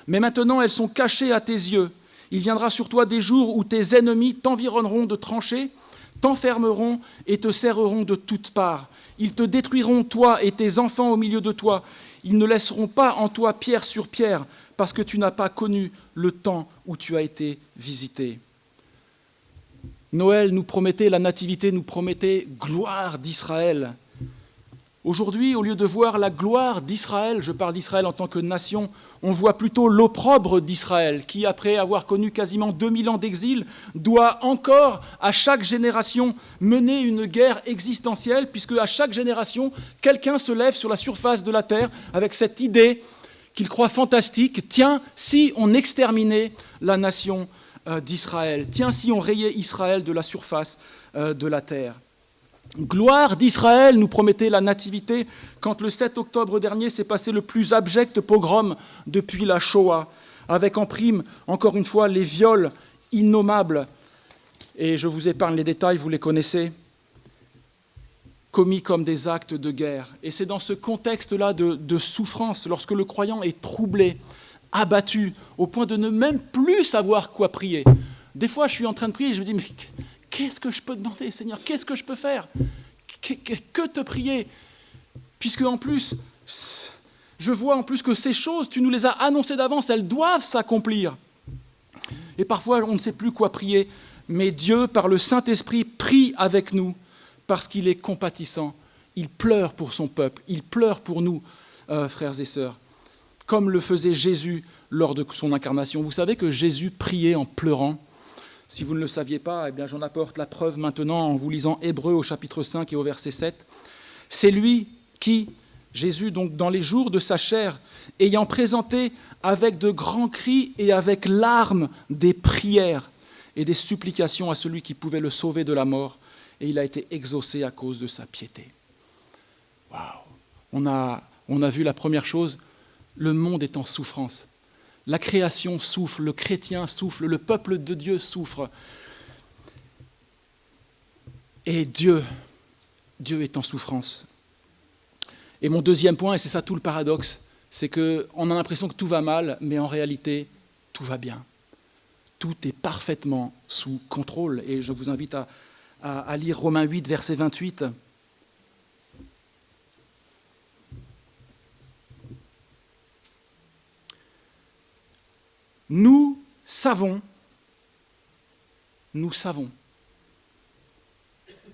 Mais maintenant, elles sont cachées à tes yeux. Il viendra sur toi des jours où tes ennemis t'environneront de tranchées, t'enfermeront et te serreront de toutes parts. Ils te détruiront, toi et tes enfants au milieu de toi. Ils ne laisseront pas en toi pierre sur pierre, parce que tu n'as pas connu le temps où tu as été visité. Noël nous promettait, la nativité nous promettait gloire d'Israël. Aujourd'hui, au lieu de voir la gloire d'Israël, je parle d'Israël en tant que nation, on voit plutôt l'opprobre d'Israël, qui, après avoir connu quasiment 2000 ans d'exil, doit encore, à chaque génération, mener une guerre existentielle, puisque à chaque génération, quelqu'un se lève sur la surface de la terre avec cette idée qu'il croit fantastique. Tiens, si on exterminait la nation d'Israël, tiens, si on rayait Israël de la surface de la terre. Gloire d'Israël, nous promettait la nativité, quand le 7 octobre dernier s'est passé le plus abject pogrom depuis la Shoah, avec en prime, encore une fois, les viols innommables, et je vous épargne les détails, vous les connaissez, commis comme des actes de guerre. Et c'est dans ce contexte-là de souffrance, lorsque le croyant est troublé, abattu, au point de ne même plus savoir quoi prier. Des fois, je suis en train de prier et je me dis, mais qu'est-ce que je peux demander, Seigneur? Qu'est-ce que je peux faire? Que te prier? Puisque en plus, je vois en plus que ces choses, tu nous les as annoncées d'avance, elles doivent s'accomplir. Et parfois, on ne sait plus quoi prier, mais Dieu, par le Saint-Esprit, prie avec nous, parce qu'il est compatissant. Il pleure pour son peuple, il pleure pour nous, frères et sœurs, comme le faisait Jésus lors de son incarnation. Vous savez que Jésus priait en pleurant. Si vous ne le saviez pas, eh bien, j'en apporte la preuve maintenant en vous lisant Hébreux au chapitre 5 et au verset 7. C'est lui qui, Jésus, donc dans les jours de sa chair, ayant présenté avec de grands cris et avec larmes des prières et des supplications à celui qui pouvait le sauver de la mort, et il a été exaucé à cause de sa piété. Waouh! On a vu la première chose, le monde est en souffrance. La création souffre, le chrétien souffre, le peuple de Dieu souffre. Et Dieu est en souffrance. Et mon deuxième point, et c'est ça tout le paradoxe, c'est qu'on a l'impression que tout va mal, mais en réalité, tout va bien. Tout est parfaitement sous contrôle. Et je vous invite à lire Romains 8, verset 28. Nous savons.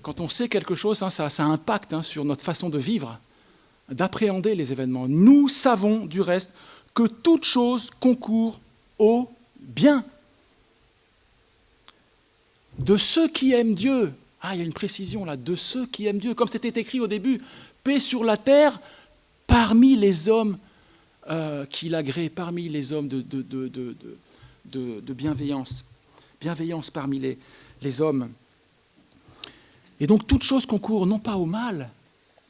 Quand on sait quelque chose, ça impacte sur notre façon de vivre, d'appréhender les événements. Nous savons, du reste, que toute chose concourt au bien de ceux qui aiment Dieu. Ah, il y a une précision là, de ceux qui aiment Dieu. Comme c'était écrit au début, paix sur la terre parmi les hommes qui l'agréent, parmi les hommes de bienveillance. Bienveillance parmi les hommes. Et donc, toute chose concourt non pas au mal,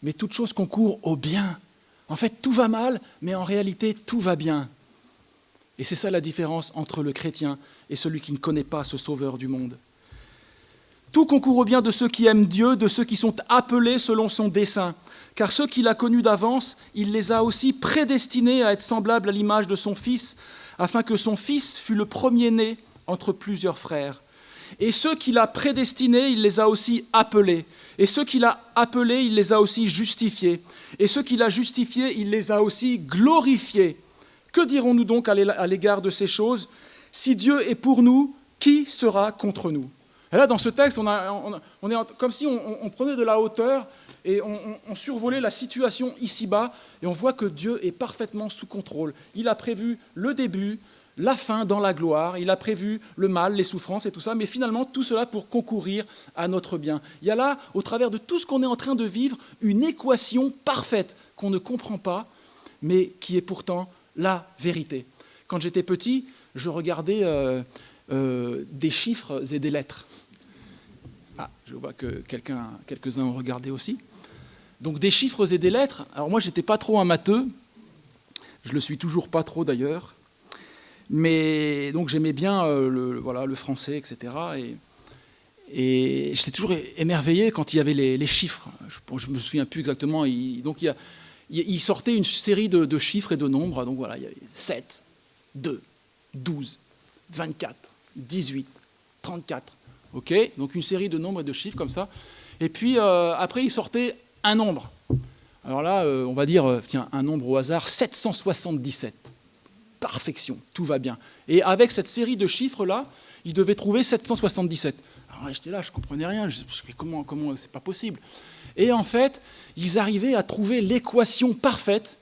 mais toute chose concourt au bien. En fait, tout va mal, mais en réalité, tout va bien. Et c'est ça la différence entre le chrétien et celui qui ne connaît pas ce sauveur du monde. Tout concourt au bien de ceux qui aiment Dieu, de ceux qui sont appelés selon son dessein. Car ceux qu'il a connus d'avance, il les a aussi prédestinés à être semblables à l'image de son Fils, afin que son Fils fût le premier-né entre plusieurs frères. Et ceux qu'il a prédestinés, il les a aussi appelés. Et ceux qu'il a appelés, il les a aussi justifiés. Et ceux qu'il a justifiés, il les a aussi glorifiés. Que dirons-nous donc à l'égard de ces choses? Si Dieu est pour nous, qui sera contre nous? Et là, dans ce texte, on est comme si on prenait de la hauteur et on survolait la situation ici-bas, et on voit que Dieu est parfaitement sous contrôle. Il a prévu le début, la fin dans la gloire, il a prévu le mal, les souffrances et tout ça, mais finalement, tout cela pour concourir à notre bien. Il y a là, au travers de tout ce qu'on est en train de vivre, une équation parfaite qu'on ne comprend pas, mais qui est pourtant la vérité. Quand j'étais petit, je regardais des chiffres et des lettres. Ah, je vois que quelques-uns ont regardé aussi. Donc des chiffres et des lettres. Alors moi, je n'étais pas trop un matheux. Je ne le suis toujours pas trop d'ailleurs. Mais donc j'aimais bien le français, etc. Et j'étais toujours émerveillé quand il y avait les chiffres. Je ne me souviens plus exactement. Il sortait une série de chiffres et de nombres. Donc voilà, il y avait 7, 2, 12, 24, 18, 34. OK, donc une série de nombres et de chiffres comme ça. Et puis après, il sortait un nombre. Alors là, on va dire, tiens, un nombre au hasard, 777. Perfection, tout va bien. Et avec cette série de chiffres-là, il devait trouver 777. Alors j'étais là, je ne comprenais rien. Comment c'est pas possible. Et en fait, ils arrivaient à trouver l'équation parfaite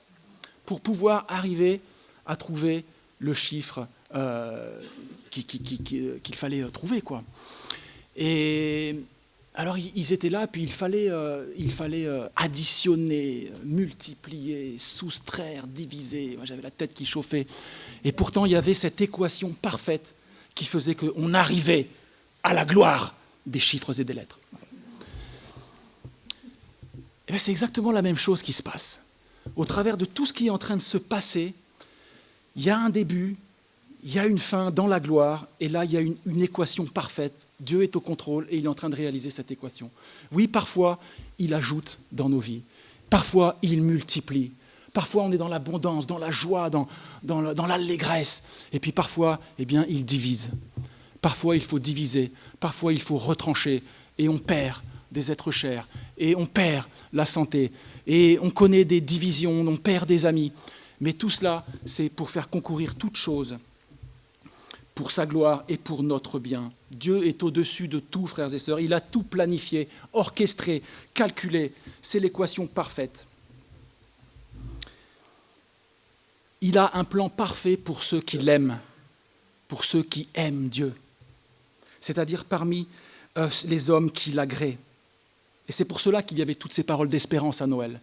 pour pouvoir arriver à trouver le chiffre qu'il fallait trouver, quoi. Et alors ils étaient là, puis il fallait additionner, multiplier, soustraire, diviser. Moi, j'avais la tête qui chauffait. Et pourtant, il y avait cette équation parfaite qui faisait qu'on arrivait à la gloire des chiffres et des lettres. Et bien, c'est exactement la même chose qui se passe. Au travers de tout ce qui est en train de se passer, il y a un début, il y a une fin dans la gloire, et là, il y a une équation parfaite. Dieu est au contrôle et il est en train de réaliser cette équation. Oui, parfois, il ajoute dans nos vies. Parfois, il multiplie. Parfois, on est dans l'abondance, dans la joie, dans l'allégresse. Et puis parfois, eh bien, il divise. Parfois, il faut diviser. Parfois, il faut retrancher. Et on perd des êtres chers. Et on perd la santé. Et on connaît des divisions, on perd des amis. Mais tout cela, c'est pour faire concourir toute chose pour sa gloire et pour notre bien. Dieu est au-dessus de tout, frères et sœurs. Il a tout planifié, orchestré, calculé. C'est l'équation parfaite. Il a un plan parfait pour ceux qui l'aiment, pour ceux qui aiment Dieu, c'est-à-dire parmi les hommes qui l'agréent. Et c'est pour cela qu'il y avait toutes ces paroles d'espérance à Noël.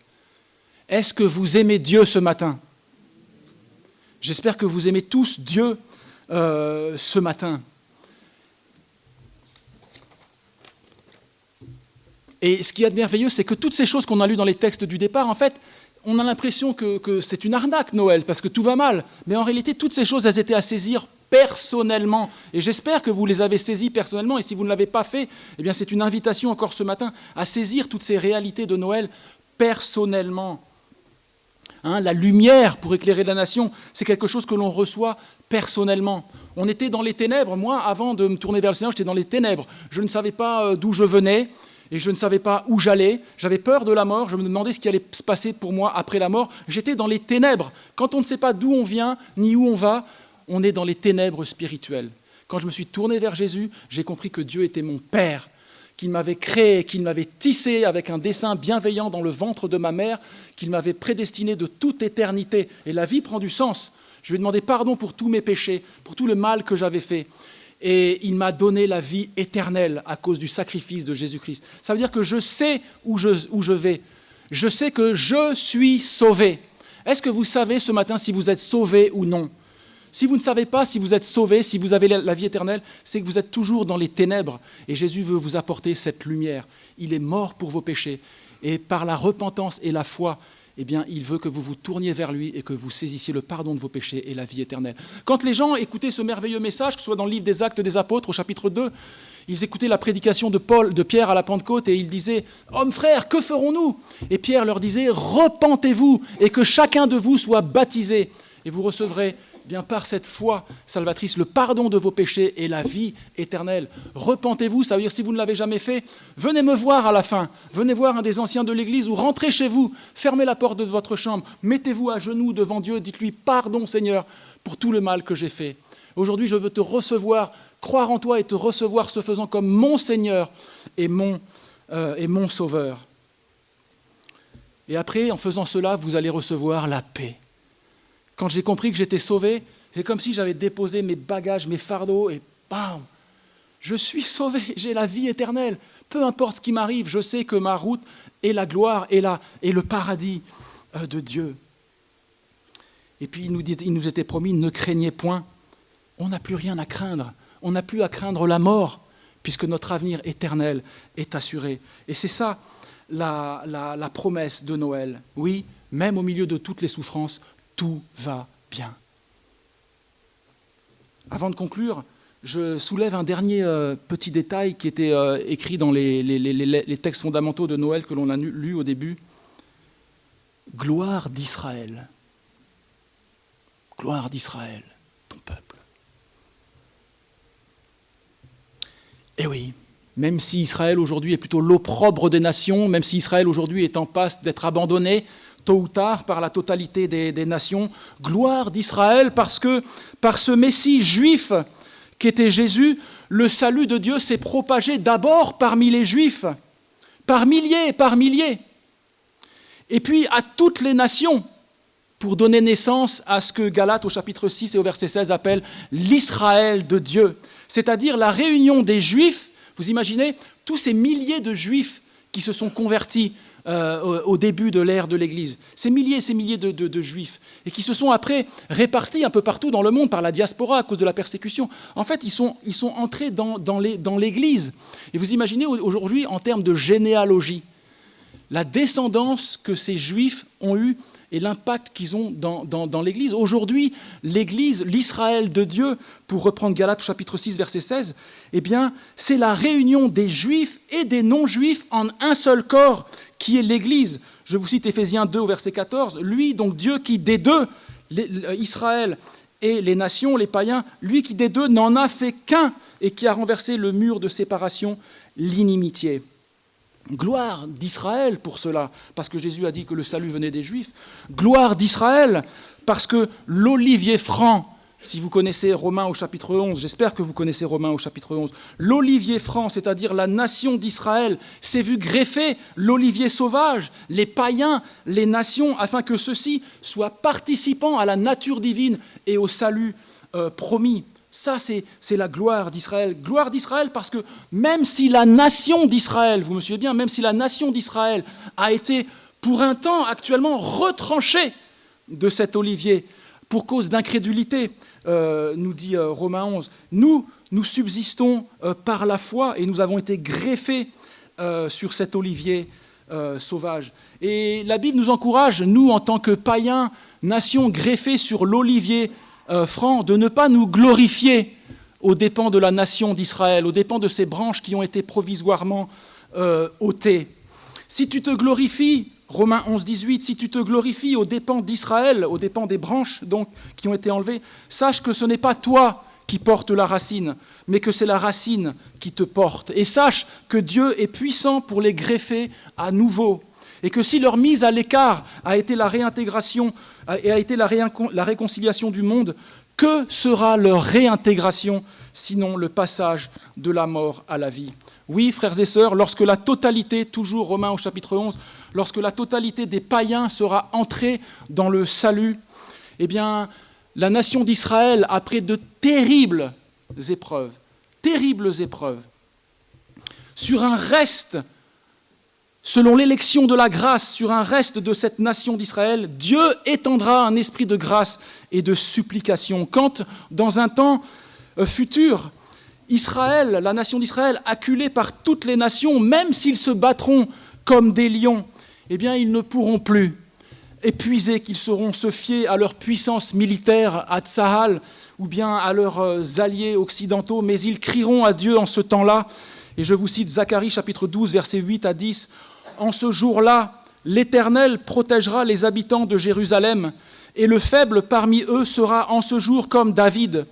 Est-ce que vous aimez Dieu ce matin? J'espère que vous aimez tous Dieu ce matin. Et ce qui est merveilleux, c'est que toutes ces choses qu'on a lues dans les textes du départ, en fait, on a l'impression que c'est une arnaque, Noël, parce que tout va mal. Mais en réalité, toutes ces choses, elles étaient à saisir personnellement. Et j'espère que vous les avez saisies personnellement. Et si vous ne l'avez pas fait, eh bien, c'est une invitation encore ce matin à saisir toutes ces réalités de Noël personnellement. La lumière pour éclairer la nation, c'est quelque chose que l'on reçoit personnellement. On était dans les ténèbres. Moi, avant de me tourner vers le Seigneur, j'étais dans les ténèbres. Je ne savais pas d'où je venais et je ne savais pas où j'allais. J'avais peur de la mort. Je me demandais ce qui allait se passer pour moi après la mort. J'étais dans les ténèbres. Quand on ne sait pas d'où on vient ni où on va, on est dans les ténèbres spirituelles. Quand je me suis tourné vers Jésus, j'ai compris que Dieu était mon Père, qu'il m'avait créé, qu'il m'avait tissé avec un dessein bienveillant dans le ventre de ma mère, qu'il m'avait prédestiné de toute éternité. Et la vie prend du sens. Je lui ai demandé pardon pour tous mes péchés, pour tout le mal que j'avais fait. Et il m'a donné la vie éternelle à cause du sacrifice de Jésus-Christ. Ça veut dire que je sais où je vais. Je sais que je suis sauvé. Est-ce que vous savez ce matin si vous êtes sauvé ou non? Si vous ne savez pas si vous êtes sauvé, si vous avez la vie éternelle, c'est que vous êtes toujours dans les ténèbres. Et Jésus veut vous apporter cette lumière. Il est mort pour vos péchés. Et par la repentance et la foi, eh bien, il veut que vous vous tourniez vers lui et que vous saisissiez le pardon de vos péchés et la vie éternelle. Quand les gens écoutaient ce merveilleux message, que ce soit dans le livre des Actes des Apôtres au chapitre 2, ils écoutaient la prédication de Pierre à la Pentecôte et ils disaient « Hommes frères, que ferons-nous » Et Pierre leur disait « Repentez-vous et que chacun de vous soit baptisé. » et vous recevrez bien par cette foi salvatrice le pardon de vos péchés et la vie éternelle. Repentez-vous, ça veut dire si vous ne l'avez jamais fait, venez me voir à la fin, venez voir un des anciens de l'Église ou rentrez chez vous, fermez la porte de votre chambre, mettez-vous à genoux devant Dieu, dites-lui pardon Seigneur pour tout le mal que j'ai fait. Aujourd'hui je veux te recevoir, croire en toi et te recevoir ce faisant comme mon Seigneur et mon Sauveur. Et après, en faisant cela, vous allez recevoir la paix. Quand j'ai compris que j'étais sauvé, c'est comme si j'avais déposé mes bagages, mes fardeaux, et bam, je suis sauvé, j'ai la vie éternelle. Peu importe ce qui m'arrive, je sais que ma route est la gloire et le paradis de Dieu. Et puis il nous était promis, ne craignez point. On n'a plus rien à craindre. On n'a plus à craindre la mort, puisque notre avenir éternel est assuré. Et c'est ça la promesse de Noël. Oui, même au milieu de toutes les souffrances, tout va bien. Avant de conclure, je soulève un dernier petit détail qui était écrit dans les textes fondamentaux de Noël que l'on a lus au début. Gloire d'Israël. Gloire d'Israël, ton peuple. Eh oui, même si Israël aujourd'hui est plutôt l'opprobre des nations, même si Israël aujourd'hui est en passe d'être abandonné, tôt ou tard, par la totalité des nations, gloire d'Israël, parce que par ce Messie juif qu'était Jésus, le salut de Dieu s'est propagé d'abord parmi les Juifs, par milliers, et puis à toutes les nations, pour donner naissance à ce que Galates au chapitre 6 et au verset 16 appelle l'Israël de Dieu, c'est-à-dire la réunion des Juifs. Vous imaginez tous ces milliers de Juifs qui se sont convertis au début de l'ère de l'Église, ces milliers de Juifs, et qui se sont après répartis un peu partout dans le monde par la diaspora à cause de la persécution. En fait, ils sont entrés dans l'Église. Et vous imaginez aujourd'hui, en termes de généalogie, la descendance que ces Juifs ont eue et l'impact qu'ils ont dans l'Église. Aujourd'hui, l'Église, l'Israël de Dieu, pour reprendre Galates chapitre 6, verset 16, eh bien, c'est la réunion des Juifs et des non-Juifs en un seul corps, qui est l'Église. Je vous cite Éphésiens 2, verset 14. Lui, donc Dieu qui des deux, Israël et les nations, les païens, lui qui des deux n'en a fait qu'un et qui a renversé le mur de séparation, l'inimitié. Gloire d'Israël pour cela, parce que Jésus a dit que le salut venait des Juifs. Gloire d'Israël, parce que l'olivier franc, si vous connaissez Romains au chapitre 11, j'espère que vous connaissez Romains au chapitre 11, l'olivier franc, c'est-à-dire la nation d'Israël, s'est vu greffer l'olivier sauvage, les païens, les nations, afin que ceux-ci soient participants à la nature divine et au salut promis. Ça, c'est la gloire d'Israël. Gloire d'Israël parce que même si la nation d'Israël, vous me suivez bien, même si la nation d'Israël a été pour un temps actuellement retranchée de cet olivier pour cause d'incrédulité, nous dit Romains 11, nous subsistons par la foi et nous avons été greffés sur cet olivier sauvage. Et la Bible nous encourage, nous en tant que païens, nation greffée sur l'olivier franc, de ne pas nous glorifier aux dépens de la nation d'Israël, aux dépens de ces branches qui ont été provisoirement ôtées. Si tu te glorifies, Romains 11, 18, si tu te glorifies aux dépens d'Israël, aux dépens des branches donc, qui ont été enlevées, sache que ce n'est pas toi qui porte la racine, mais que c'est la racine qui te porte. Et sache que Dieu est puissant pour les greffer à nouveau. Et que si leur mise à l'écart a été la réintégration et a été la réconciliation du monde, que sera leur réintégration, sinon le passage de la mort à la vie? Oui, frères et sœurs, lorsque la totalité, toujours Romains au chapitre 11, lorsque la totalité des païens sera entrée dans le salut, eh bien, la nation d'Israël, après de terribles épreuves, sur un reste, selon l'élection de la grâce sur un reste de cette nation d'Israël, Dieu étendra un esprit de grâce et de supplication. Quand, dans un temps futur, Israël, la nation d'Israël, acculée par toutes les nations, même s'ils se battront comme des lions, eh bien, ils ne pourront plus, épuisés, qu'ils sauront se fier à leur puissance militaire, à Tsahal, ou bien à leurs alliés occidentaux, mais ils crieront à Dieu en ce temps-là. Et je vous cite Zacharie chapitre 12, versets 8 à 10. « En ce jour-là, l'Éternel protégera les habitants de Jérusalem, et le faible parmi eux sera en ce jour comme David.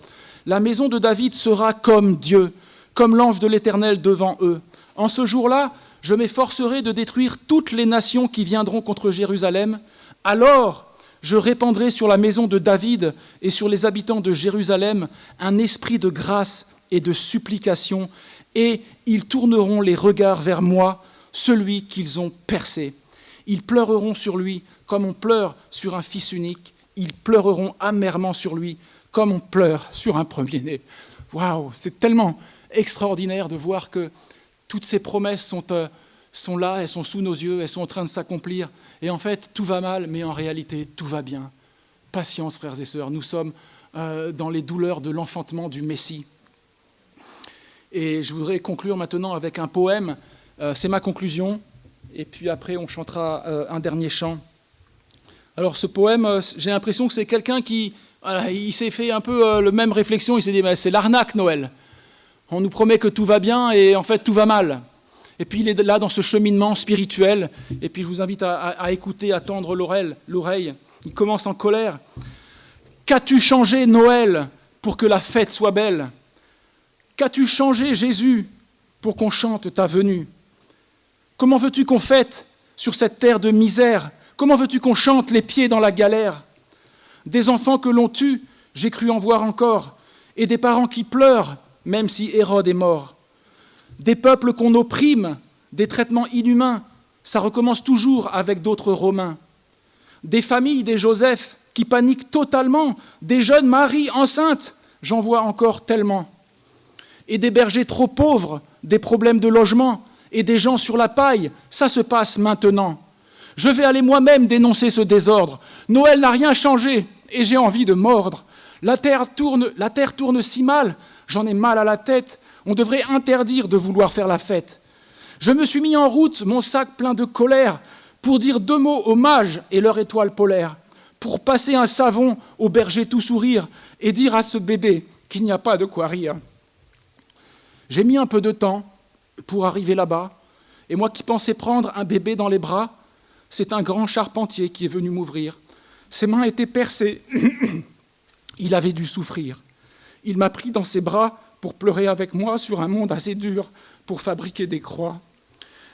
La maison de David sera comme Dieu, comme l'ange de l'Éternel devant eux. En ce jour-là, je m'efforcerai de détruire toutes les nations qui viendront contre Jérusalem. Alors, je répandrai sur la maison de David et sur les habitants de Jérusalem un esprit de grâce et de supplication, et ils tourneront les regards vers moi, celui qu'ils ont percé. Ils pleureront sur lui comme on pleure sur un fils unique. Ils pleureront amèrement sur lui comme on pleure sur un premier-né. Waouh, c'est tellement extraordinaire de voir que toutes ces promesses sont là, elles sont sous nos yeux, elles sont en train de s'accomplir. Et en fait, tout va mal, mais en réalité, tout va bien. Patience, frères et sœurs, nous sommes dans les douleurs de l'enfantement du Messie. Et je voudrais conclure maintenant avec un poème. C'est ma conclusion. Et puis après, on chantera un dernier chant. Alors ce poème, j'ai l'impression que c'est quelqu'un qui il s'est fait un peu la même réflexion. Il s'est dit, c'est l'arnaque, Noël. On nous promet que tout va bien et en fait, tout va mal. Et puis il est là dans ce cheminement spirituel. Et puis je vous invite à écouter, à tendre l'oreille. Il commence en colère. Qu'as-tu changé, Noël, pour que la fête soit belle ? Qu'as-tu changé, Jésus, pour qu'on chante ta venue ? Comment veux-tu qu'on fête sur cette terre de misère ? Comment veux-tu qu'on chante les pieds dans la galère ? Des enfants que l'on tue, j'ai cru en voir encore, et des parents qui pleurent, même si Hérode est mort. Des peuples qu'on opprime, des traitements inhumains, ça recommence toujours avec d'autres Romains. Des familles, des Joseph, qui paniquent totalement, des jeunes Marie enceintes, j'en vois encore tellement. Et des bergers trop pauvres, des problèmes de logement, et des gens sur la paille, ça se passe maintenant. Je vais aller moi-même dénoncer ce désordre. Noël n'a rien changé, et j'ai envie de mordre. La terre tourne si mal, j'en ai mal à la tête. On devrait interdire de vouloir faire la fête. Je me suis mis en route, mon sac plein de colère, pour dire 2 mots aux mages et leur étoile polaire, pour passer un savon au berger tout sourire et dire à ce bébé qu'il n'y a pas de quoi rire. J'ai mis un peu de temps pour arriver là-bas, et moi qui pensais prendre un bébé dans les bras, c'est un grand charpentier qui est venu m'ouvrir. Ses mains étaient percées, il avait dû souffrir. Il m'a pris dans ses bras pour pleurer avec moi sur un monde assez dur pour fabriquer des croix.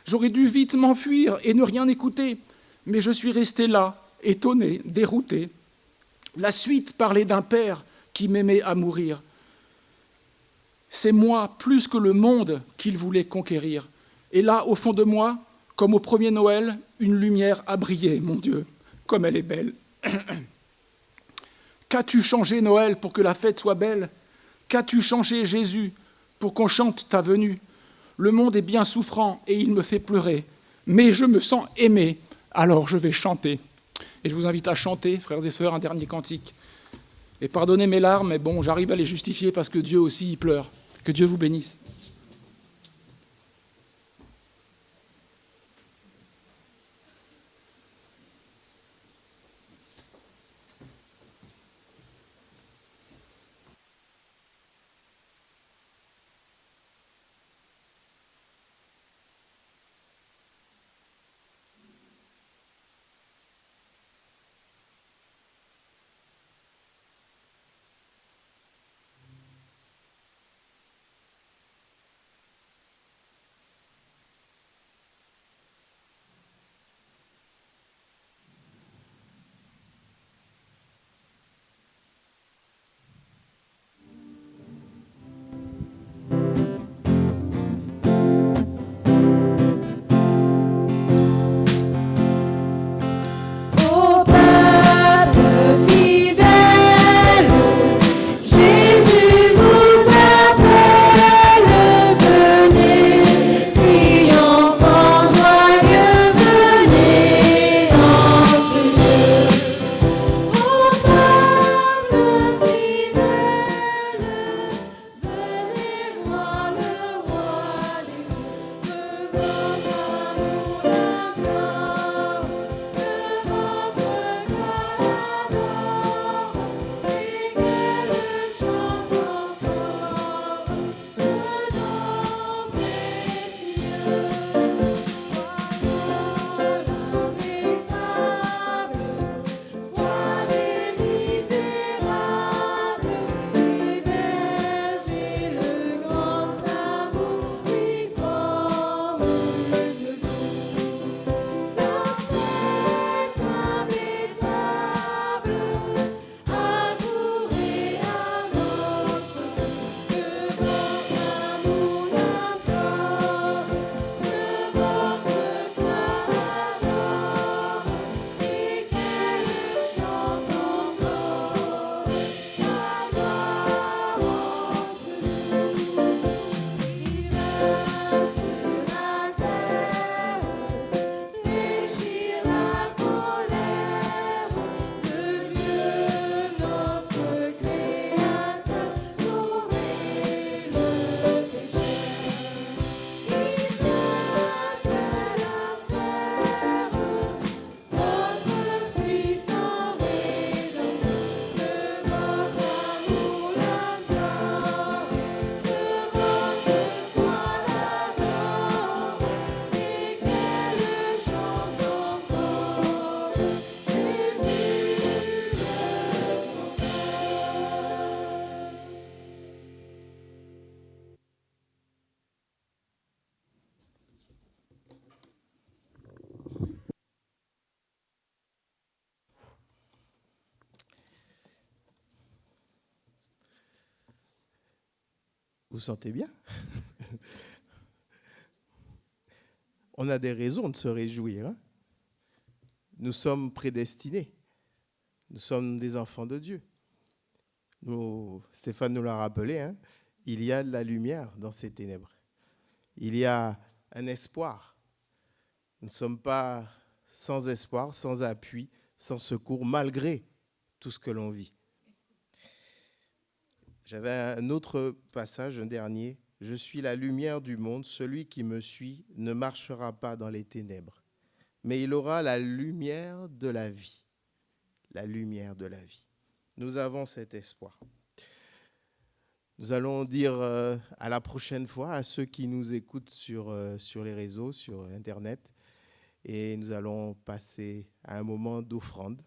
J'aurais dû vite m'enfuir et ne rien écouter, mais je suis resté là, étonné, dérouté. La suite parlait d'un père qui m'aimait à mourir. C'est moi, plus que le monde, qu'il voulait conquérir. Et là, au fond de moi, comme au premier Noël, une lumière a brillé, mon Dieu, comme elle est belle. Qu'as-tu changé, Noël, pour que la fête soit belle ? Qu'as-tu changé, Jésus, pour qu'on chante ta venue ? Le monde est bien souffrant et il me fait pleurer, mais je me sens aimé, alors je vais chanter. Et je vous invite à chanter, frères et sœurs, un dernier cantique. Et pardonnez mes larmes, mais bon, j'arrive à les justifier parce que Dieu aussi, il pleure. Que Dieu vous bénisse. Vous sentez bien? On a des raisons de se réjouir. Hein? Nous sommes prédestinés. Nous sommes des enfants de Dieu. Stéphane nous l'a rappelé, hein? Il y a de la lumière dans ces ténèbres. Il y a un espoir. Nous ne sommes pas sans espoir, sans appui, sans secours, malgré tout ce que l'on vit. J'avais un autre passage, un dernier. « Je suis la lumière du monde. Celui qui me suit ne marchera pas dans les ténèbres, mais il aura la lumière de la vie. » La lumière de la vie. Nous avons cet espoir. Nous allons dire à la prochaine fois à ceux qui nous écoutent sur les réseaux, sur Internet, et nous allons passer à un moment d'offrande.